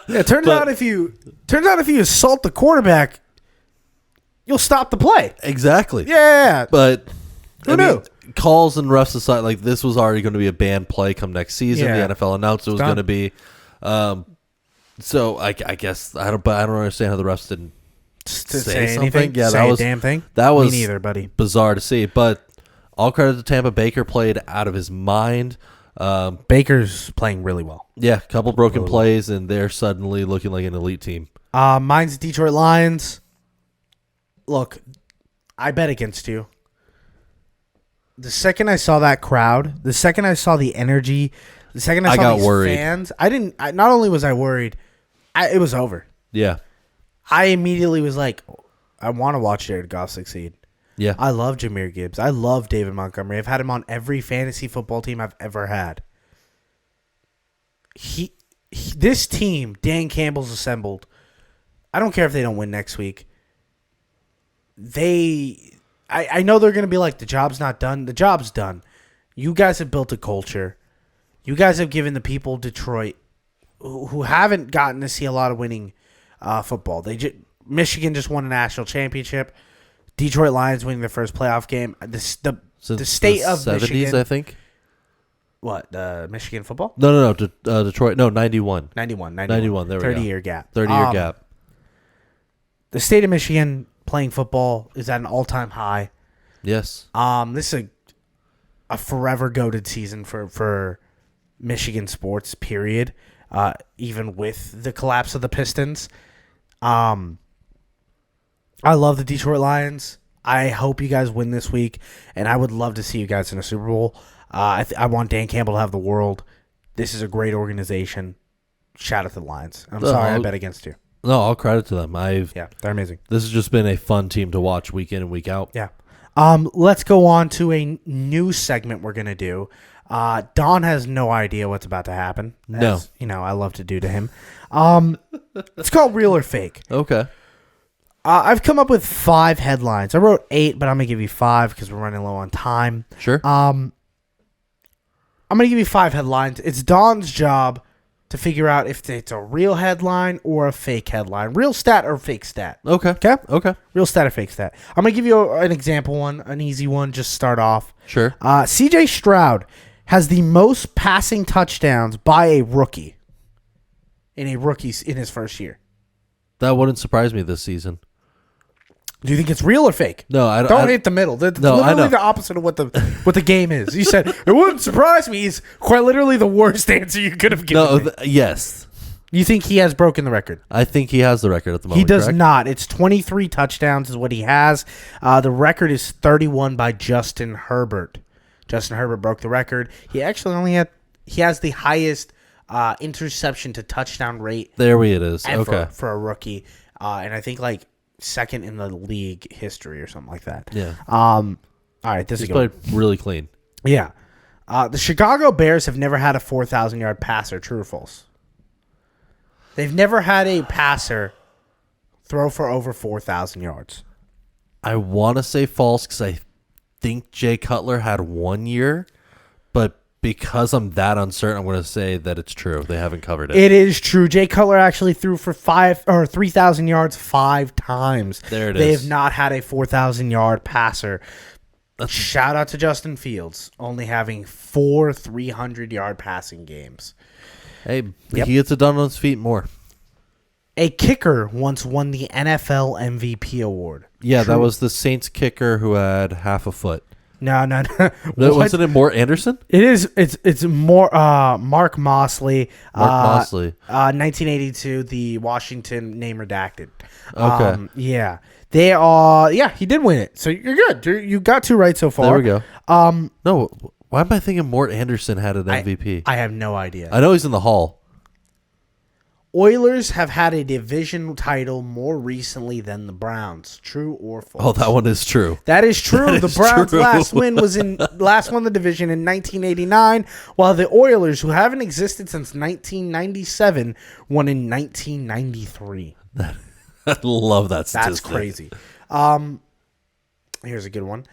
A: Yeah, turns out if you assault the quarterback, you'll stop the play.
B: Exactly.
A: Yeah.
B: But
A: who knew?
B: Calls and refs aside, like this was already going to be a banned play come next season.
A: Yeah.
B: The NFL announced it was going to be. So I guess I don't understand how the refs didn't say something.
A: Anything?
B: Yeah,
A: say
B: that was
A: a damn thing.
B: That was
A: me neither, buddy.
B: Bizarre to see, but all credit to Tampa. Baker played out of his mind.
A: Baker's playing really well.
B: Yeah, a couple broken plays, and they're suddenly looking like an elite team.
A: Mine's Detroit Lions. Look, I bet against you. The second I saw that crowd, the second I saw the energy, the second I saw these fans, not only was I worried, it was over.
B: Yeah.
A: I immediately was like, I want to watch Jared Goff succeed.
B: Yeah.
A: I love Jahmyr Gibbs. I love David Montgomery. I've had him on every fantasy football team I've ever had. This team, Dan Campbell's assembled. I don't care if they don't win next week. I know they're going to be like, the job's not done. The job's done. You guys have built a culture. You guys have given the people of Detroit who haven't gotten to see a lot of winning football. Michigan just won a national championship. Detroit Lions winning their first playoff game. The state of
B: 70s,
A: Michigan.
B: I think.
A: What, Michigan football?
B: No. Detroit. No, 91.
A: 91.
B: There we go.
A: 30-year gap.
B: 30-year gap.
A: The state of Michigan playing football is at an all-time high.
B: Yes.
A: This is a forever goated season for Michigan sports, period. Even with the collapse of the Pistons. I love the Detroit Lions. I hope you guys win this week, and I would love to see you guys in a Super Bowl. I want Dan Campbell to have the world. This is a great organization. Shout out to the Lions. I'm sorry I bet against you.
B: No, all credit to them.
A: Yeah, they're amazing.
B: This has just been a fun team to watch week in and week out.
A: Yeah. Let's go on to a new segment we're gonna do. Don has no idea what's about to happen.
B: No.
A: I love to do to him. It's called Real or Fake.
B: Okay.
A: I've come up with 5 headlines. I wrote 8, but I'm going to give you 5 because we're running low on time.
B: Sure.
A: I'm going to give you 5 headlines. It's Don's job to figure out if it's a real headline or a fake headline. Real stat or fake stat.
B: Okay.
A: Real stat or fake stat. I'm going to give you an example one, an easy one, just start off.
B: Sure.
A: CJ Stroud has the most passing touchdowns by a rookie in his first year.
B: That wouldn't surprise me this season.
A: Do you think it's real or fake?
B: No, I don't.
A: Don't hit the middle. That's literally the opposite of what the game is. You said it wouldn't surprise me. Is quite literally the worst answer you could have given.
B: Yes.
A: You think he has broken the record?
B: I think he has the record at the moment.
A: He does
B: correct?
A: not. It's 23 touchdowns is what he has. The record is 31 by Justin Herbert. Justin Herbert broke the record. He actually has the highest interception to touchdown rate.
B: There it is.
A: Ever for a rookie, and I think like second in the league history or something like that.
B: Yeah.
A: All right, this
B: He's
A: is good.
B: played really clean.
A: Yeah. The Chicago Bears have never had a 4,000-yard passer. True or false? They've never had a passer throw for over 4,000 yards.
B: I want to say false because I think Jay Cutler had 1 year, but because I'm that uncertain, I'm going to say that it's true. They haven't covered it.
A: It is true. Jay Cutler actually threw for 3,000 yards 5 times.
B: There it is.
A: They have not had a 4,000-yard passer. Shout out to Justin Fields, only having 4 300-yard passing games.
B: Hey, he gets it done on his feet more.
A: A kicker once won the NFL MVP award.
B: Yeah, True. That was the Saints kicker who had half a foot.
A: No.
B: Wasn't it Mort Anderson?
A: It is. It's more Mark Mosley.
B: Mark Mosley.
A: 1982. The Washington name redacted.
B: Okay.
A: Yeah. They are. Yeah, he did win it. So you're good. You got 2 right so far.
B: There we go. No. Why am I thinking Mort Anderson had an MVP?
A: I have no idea.
B: I know he's in the Hall.
A: Oilers have had a division title more recently than the Browns. True or false?
B: Oh, that one is true.
A: That is true. The Browns'
B: true.
A: last win was last won the division in 1989, while the Oilers, who haven't existed since 1997, won in 1993.
B: I love that statistic.
A: That's crazy. Here's a good one.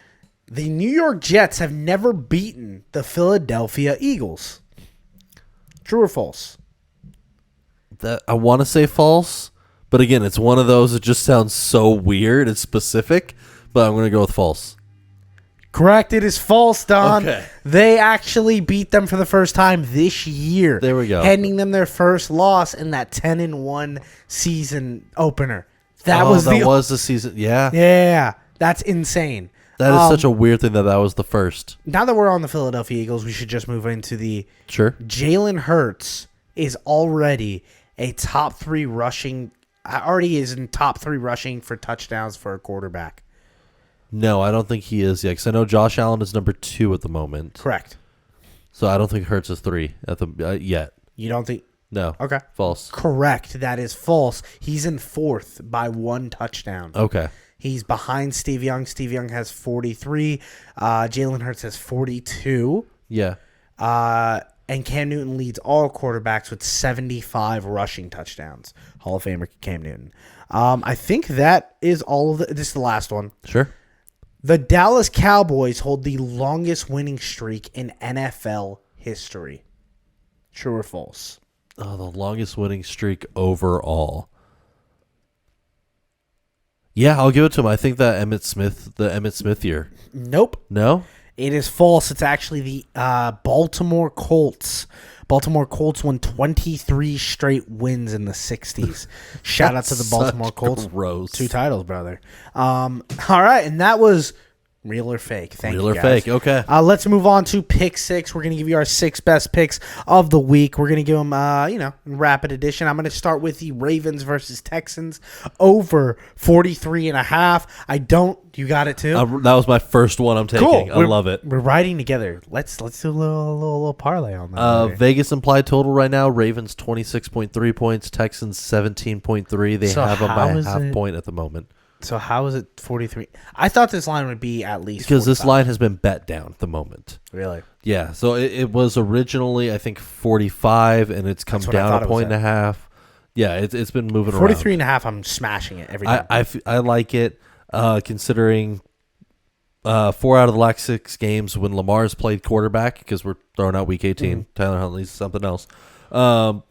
A: The New York Jets have never beaten the Philadelphia Eagles. True or false?
B: That I want to say false, but again, it's one of those that just sounds so weird and specific, but I'm going to go with false.
A: Correct. It is false, Don.
B: Okay.
A: They actually beat them for the first time this year.
B: There we go.
A: Handing them their first loss in that 10-1 season opener. That was
B: the season. Yeah.
A: Yeah. That's insane.
B: That is such a weird thing that was the first.
A: Now that we're on the Philadelphia Eagles, we should just move into the
B: Sure.
A: Jalen Hurts is already a top 3 rushing. Already is in top 3 rushing for touchdowns for a quarterback.
B: No, I don't think he is yet. Because I know Josh Allen is number 2 at the moment.
A: Correct.
B: So I don't think Hurts is 3 at the yet.
A: You don't think?
B: No.
A: Okay.
B: False.
A: Correct. That is false. He's in 4th by 1 touchdown.
B: Okay.
A: He's behind Steve Young. Steve Young has 43. Jalen Hurts has 42.
B: Yeah.
A: And Cam Newton leads all quarterbacks with 75 rushing touchdowns. Hall of Famer Cam Newton. I think that is all of this is the last one.
B: Sure.
A: The Dallas Cowboys hold the longest winning streak in NFL history. True or false?
B: Oh, the longest winning streak overall. Yeah, I'll give it to him. I think that the Emmitt Smith year.
A: Nope.
B: No?
A: It is false. It's actually the Baltimore Colts. Baltimore Colts won 23 straight wins in the 60s. Shout out to the Baltimore Colts.
B: Gross.
A: 2 titles, brother. All right, and that was real or fake. Thank you, guys.
B: Real or fake, okay.
A: Let's move on to Pick 6. We're going to give you our 6 best picks of the week. We're going to give them, in rapid edition. I'm going to start with the Ravens versus Texans over 43.5. You got it too?
B: That was my first one I'm taking.
A: Cool.
B: I love it.
A: We're riding together. Let's do a little parlay on that.
B: Vegas implied total right now, Ravens 26.3 points, Texans 17.3. They have them by half point at the moment.
A: So how is it 43? I thought this line would be at least
B: because
A: 45.
B: this line has been bet down at the moment.
A: Really?
B: Yeah. So it was originally I think 45, and it's come down a point and a half. Yeah, it's been moving
A: 43 and a half. I'm smashing it every time.
B: I like it, considering 4 out of the last 6 games when Lamar's played quarterback, because we're throwing out Week 18. Mm-hmm. Tyler Huntley's something else. 4 out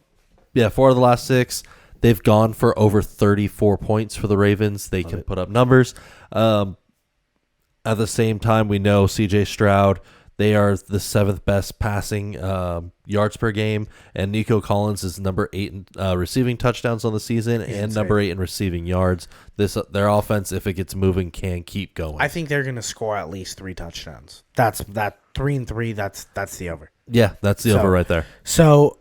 B: of the last 6. They've gone for over 34 points for the Ravens. They can put up numbers. At the same time, we know C.J. Stroud, they are the 7th best passing yards per game, and Nico Collins is number 8 in receiving touchdowns on the season and number 8 in receiving yards. Their offense, if it gets moving, can keep going.
A: I think they're going to score at least 3 touchdowns. That's 3-3. That's the over.
B: Yeah, that's the over right there.
A: So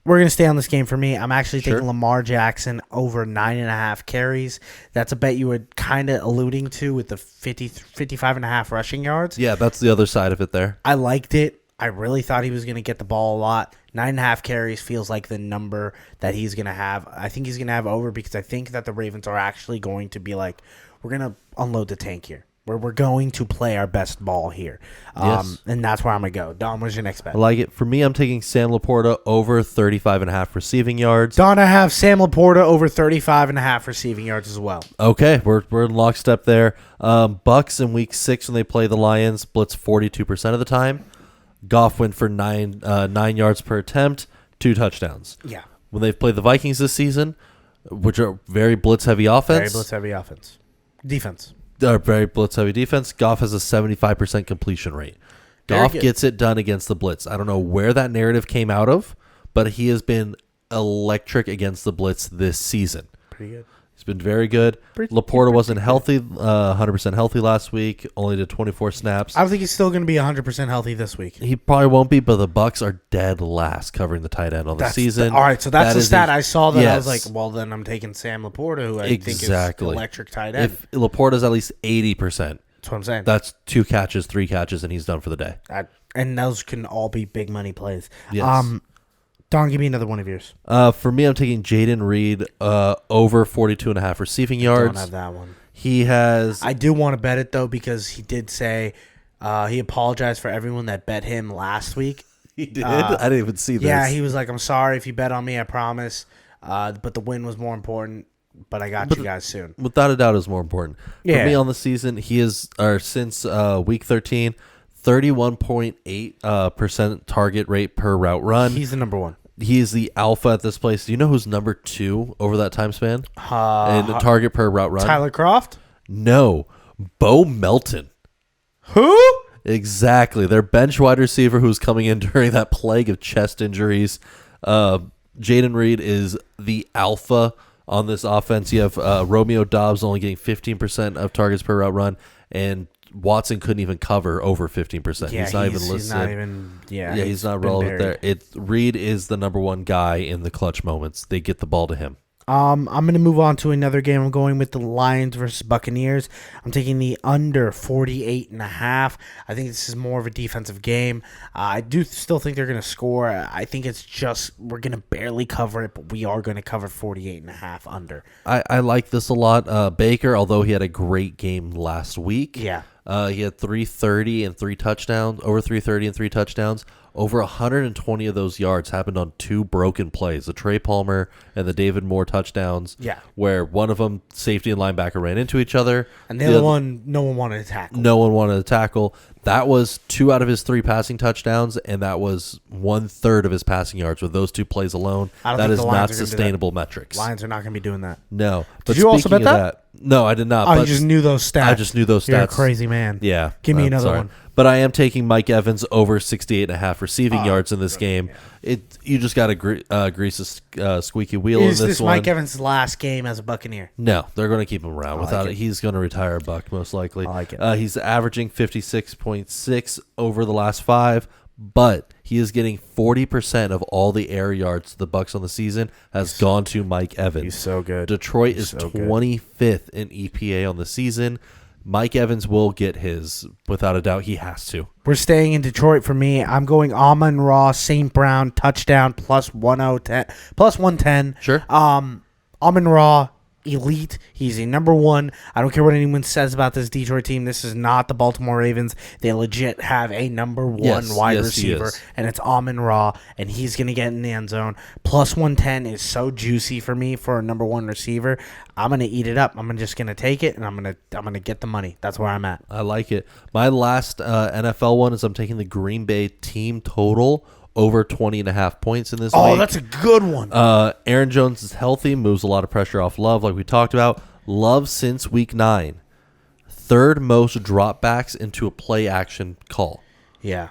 A: we're going to stay on this game for me. I'm actually taking Lamar Jackson over 9.5 carries. That's a bet you were kind of alluding to with the 55.5 rushing yards.
B: Yeah, that's the other side of it there.
A: I liked it. I really thought he was going to get the ball a lot. 9.5 carries feels like the number that he's going to have. I think he's going to have over because I think that the Ravens are actually going to be like, we're going to unload the tank here. We're going to play our best ball here.
B: Yes.
A: And that's where I'm going to go. Don, what's your next bet?
B: I like it. For me, I'm taking Sam Laporta over 35.5 receiving yards.
A: Don, I have Sam Laporta over 35.5 receiving yards as well.
B: Okay, we're in lockstep there. Bucks in week 6 when they play the Lions blitz 42% of the time. Goff went for 9 yards per attempt, 2 touchdowns.
A: Yeah.
B: When they've played the Vikings this season, which are very blitz-heavy offense.
A: Very blitz-heavy offense. Defense.
B: Very blitz-heavy defense. Goff has a 75% completion rate. Goff gets it done against the blitz. I don't know where that narrative came out of, but he has been electric against the blitz this season.
A: Pretty good.
B: He's been very good. Laporta wasn't healthy, 100% healthy last week. Only did 24 snaps.
A: I don't think he's still going to be 100% healthy this week.
B: He probably won't be, but the Bucs are dead last covering the tight end on the season.
A: All right, so that's the stat I saw that I was like, well, then I'm taking Sam Laporta, who I think is electric tight end.
B: If Laporta's at least 80%,
A: that's what I'm saying.
B: That's 2 catches, 3 catches, and he's done for the day.
A: And those can all be big money plays.
B: Yes.
A: Don, give me another one of yours.
B: For me, I'm taking Jaden Reed over 42.5 receiving yards.
A: I don't have that one.
B: He has...
A: I do want to bet it, though, because he did say he apologized for everyone that bet him last week.
B: He did? I didn't even see this.
A: Yeah, he was like, I'm sorry if you bet on me, I promise. But the win was more important. But I got you guys soon.
B: Without a doubt, is more important.
A: Yeah.
B: For me on the season, he is, or since week 13... 31.8% target rate per route run.
A: He's the number one.
B: He is the alpha at this place. Do you know who's number 2 over that time span? And the target per route run?
A: Tyler Kroft?
B: No. Bo Melton.
A: Who?
B: Exactly. Their bench wide receiver who's coming in during that plague of chest injuries. Jaden Reed is the alpha on this offense. You have Romeo Doubs only getting 15% of targets per route run, and Watson couldn't even cover over 15%.
A: Yeah,
B: he's not even listed.
A: He's not even. Yeah,
B: he's not relevant there. Reed is the number one guy in the clutch moments. They get the ball to him.
A: I'm going to move on to another game. I'm going with the Lions versus Buccaneers. I'm taking the under 48.5. I think this is more of a defensive game. I do still think they're going to score. I think it's just we're going to barely cover it, but we are going to cover 48.5 under.
B: I like this a lot. Baker, although he had a great game last week.
A: Yeah.
B: He had 330 and 3 touchdowns, over 330 and 3 touchdowns. Over 120 of those yards happened on 2 broken plays, the Trey Palmer and the David Moore touchdowns, where one of them, safety and linebacker, ran into each other.
A: And the other one, no one wanted to tackle.
B: No one wanted to tackle. That was 2 out of his 3 passing touchdowns, and that was 1/3 of his passing yards with those 2 plays alone. That is not sustainable metrics.
A: Lions are not going to be doing that.
B: No.
A: But did you also bet that?
B: No, I did not.
A: Oh, you just knew those stats.
B: I just knew those stats.
A: You're a crazy man.
B: Yeah.
A: Give me another one.
B: But I am taking Mike Evans over 68.5 receiving yards in this game. Yeah. You just got to grease a squeaky wheel in this one. Is this
A: Mike Evans' last game as a Buccaneer?
B: No, they're going to keep him around. Without it, he's going to retire a Buck most likely.
A: I like it.
B: He's averaging 56.6 over the last 5, but he is getting 40% of all the air yards the Bucs on the season has gone to Mike Evans.
A: He's so good.
B: Detroit is 25th in EPA on the season. Mike Evans will get his, without a doubt. He has to.
A: We're staying in Detroit for me. I'm going Amon-Ra, St. Brown, touchdown, plus 110.
B: Sure.
A: Amon-Ra, elite. He's a number 1. I don't care what anyone says about this Detroit team. This is not the Baltimore Ravens. They legit have a number 1 wide receiver, and it's Amon-Ra, and he's going to get in the end zone. Plus 110 is so juicy for me for a number 1 receiver. I'm going to eat it up. I'm just going to take it, and I'm going to get the money. That's where I'm at.
B: I like it. My last NFL one is I'm taking the Green Bay team total over 20.5 points in this week.
A: Oh, that's a good one.
B: Aaron Jones is healthy, moves a lot of pressure off Love, like we talked about. Love since week 9, 3rd most dropbacks into a play action call.
A: Yeah,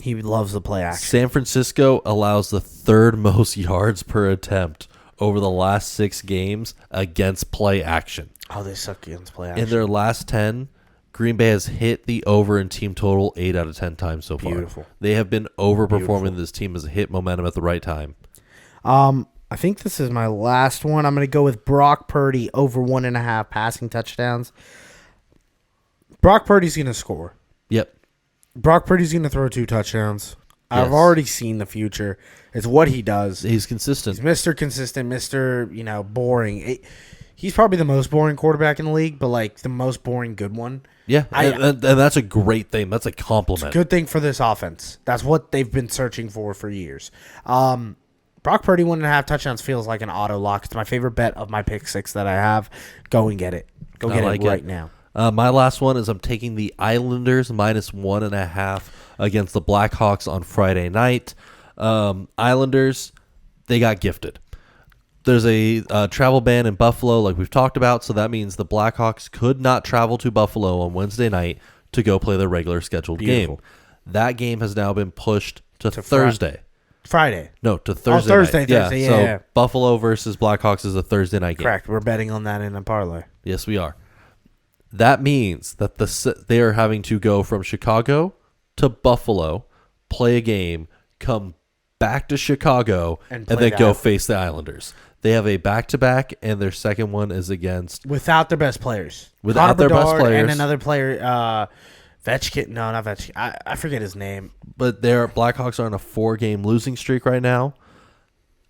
A: he loves the play action.
B: San Francisco allows the 3rd most yards per attempt over the last 6 games against play action.
A: Oh, they suck against play action.
B: In their last 10, Green Bay has hit the over in team total 8 out of 10 times so far.
A: Beautiful.
B: They have been overperforming. This team has hit momentum at the right time.
A: I think this is my last one. I'm going to go with Brock Purdy over 1.5 passing touchdowns. Brock Purdy's going to score.
B: Yep.
A: Brock Purdy's going to throw 2 touchdowns. Yes. I've already seen the future. It's what he does.
B: He's consistent.
A: He's Mr. Consistent, Mr. Boring. He's probably the most boring quarterback in the league, but like the most boring good one.
B: Yeah, and that's a great thing. That's a compliment.
A: It's a good thing for this offense. That's what they've been searching for years. Brock Purdy 1.5 touchdowns feels like an auto lock. It's my favorite bet of my pick 6 that I have. Go and get it. Go get it right now.
B: My last one is I'm taking the Islanders minus 1.5 against the Blackhawks on Friday night. Islanders, they got gifted. There's a travel ban in Buffalo, like we've talked about, so that means the Blackhawks could not travel to Buffalo on Wednesday night to go play their regular scheduled game. That game has now been pushed to Thursday.
A: Friday.
B: No, to Thursday.
A: Oh, Thursday. Yeah.
B: So Buffalo versus Blackhawks is a Thursday night game.
A: Correct. We're betting on that in a parlay.
B: Yes, we are. That means that they are having to go from Chicago to Buffalo, play a game, come back to Chicago, and then go face the Islanders. They have a back-to-back, and their second one is against...
A: Without their best players.
B: Without their best players.
A: And another player, Vetchkin. No, not Vetchkin. I forget his name.
B: But their Blackhawks are on a 4-game losing streak right now.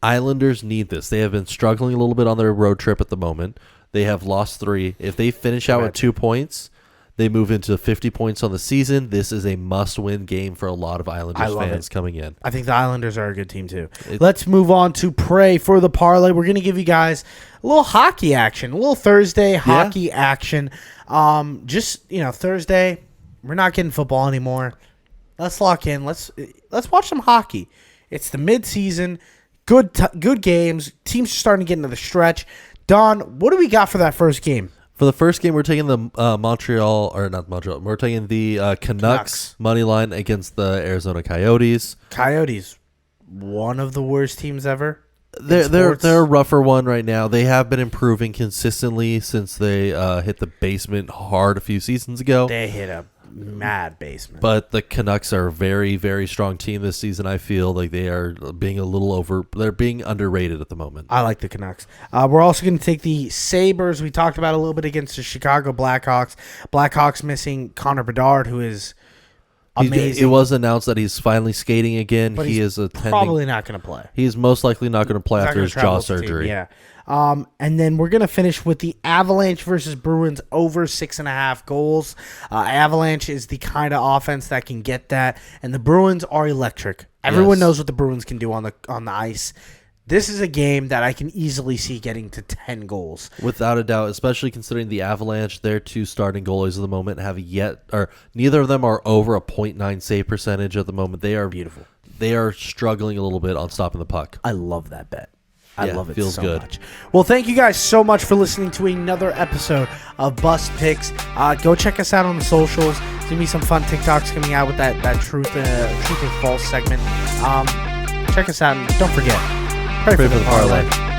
B: Islanders need this. They have been struggling a little bit on their road trip at the moment. They have lost 3. If they finish out with 2 points... They move into 50 points on the season. This is a must-win game for a lot of Islanders fans coming in.
A: I think the Islanders are a good team, too. Let's move on to pray for the parlay. We're going to give you guys a little hockey action, a little Thursday hockey action. Thursday, we're not getting football anymore. Let's lock in. Let's watch some hockey. It's the mid-season. Good games. Teams are starting to get into the stretch. Don, what do we got for that first game?
B: For the first game, we're taking the We're taking the Canucks money line against the Arizona Coyotes.
A: Coyotes, one of the worst teams ever.
B: They're a rougher one right now. They have been improving consistently since they hit the basement hard a few seasons ago.
A: They hit a mad basement.
B: But the Canucks are a very, very strong team this season. I feel like they are being they're being underrated at the moment.
A: I like the Canucks. We're also going to take the Sabres. We talked about a little bit against the Chicago Blackhawks. Blackhawks missing Connor Bedard, who is amazing.
B: It was announced that he's finally skating again.
A: But
B: he is
A: probably not going to play.
B: He's most likely not going to play after his jaw surgery.
A: Yeah. And then we're going to finish with the Avalanche versus Bruins over 6.5 goals. Avalanche is the kind of offense that can get that, and the Bruins are electric. Everyone knows what the Bruins can do on the ice. This is a game that I can easily see getting to 10 goals.
B: Without a doubt, especially considering the Avalanche, their 2 starting goalies at the moment neither of them are over a .9 save percentage at the moment. They are
A: beautiful.
B: They are struggling a little bit on stopping the puck.
A: I love that bet. I love it
B: feels
A: so
B: good.
A: much. Well, thank you guys so much for listening to another episode of Bust Picks. Go check us out on the socials. There's going to be some fun TikToks coming out with that truth or false segment. Check us out, and don't forget, pray for the parlay.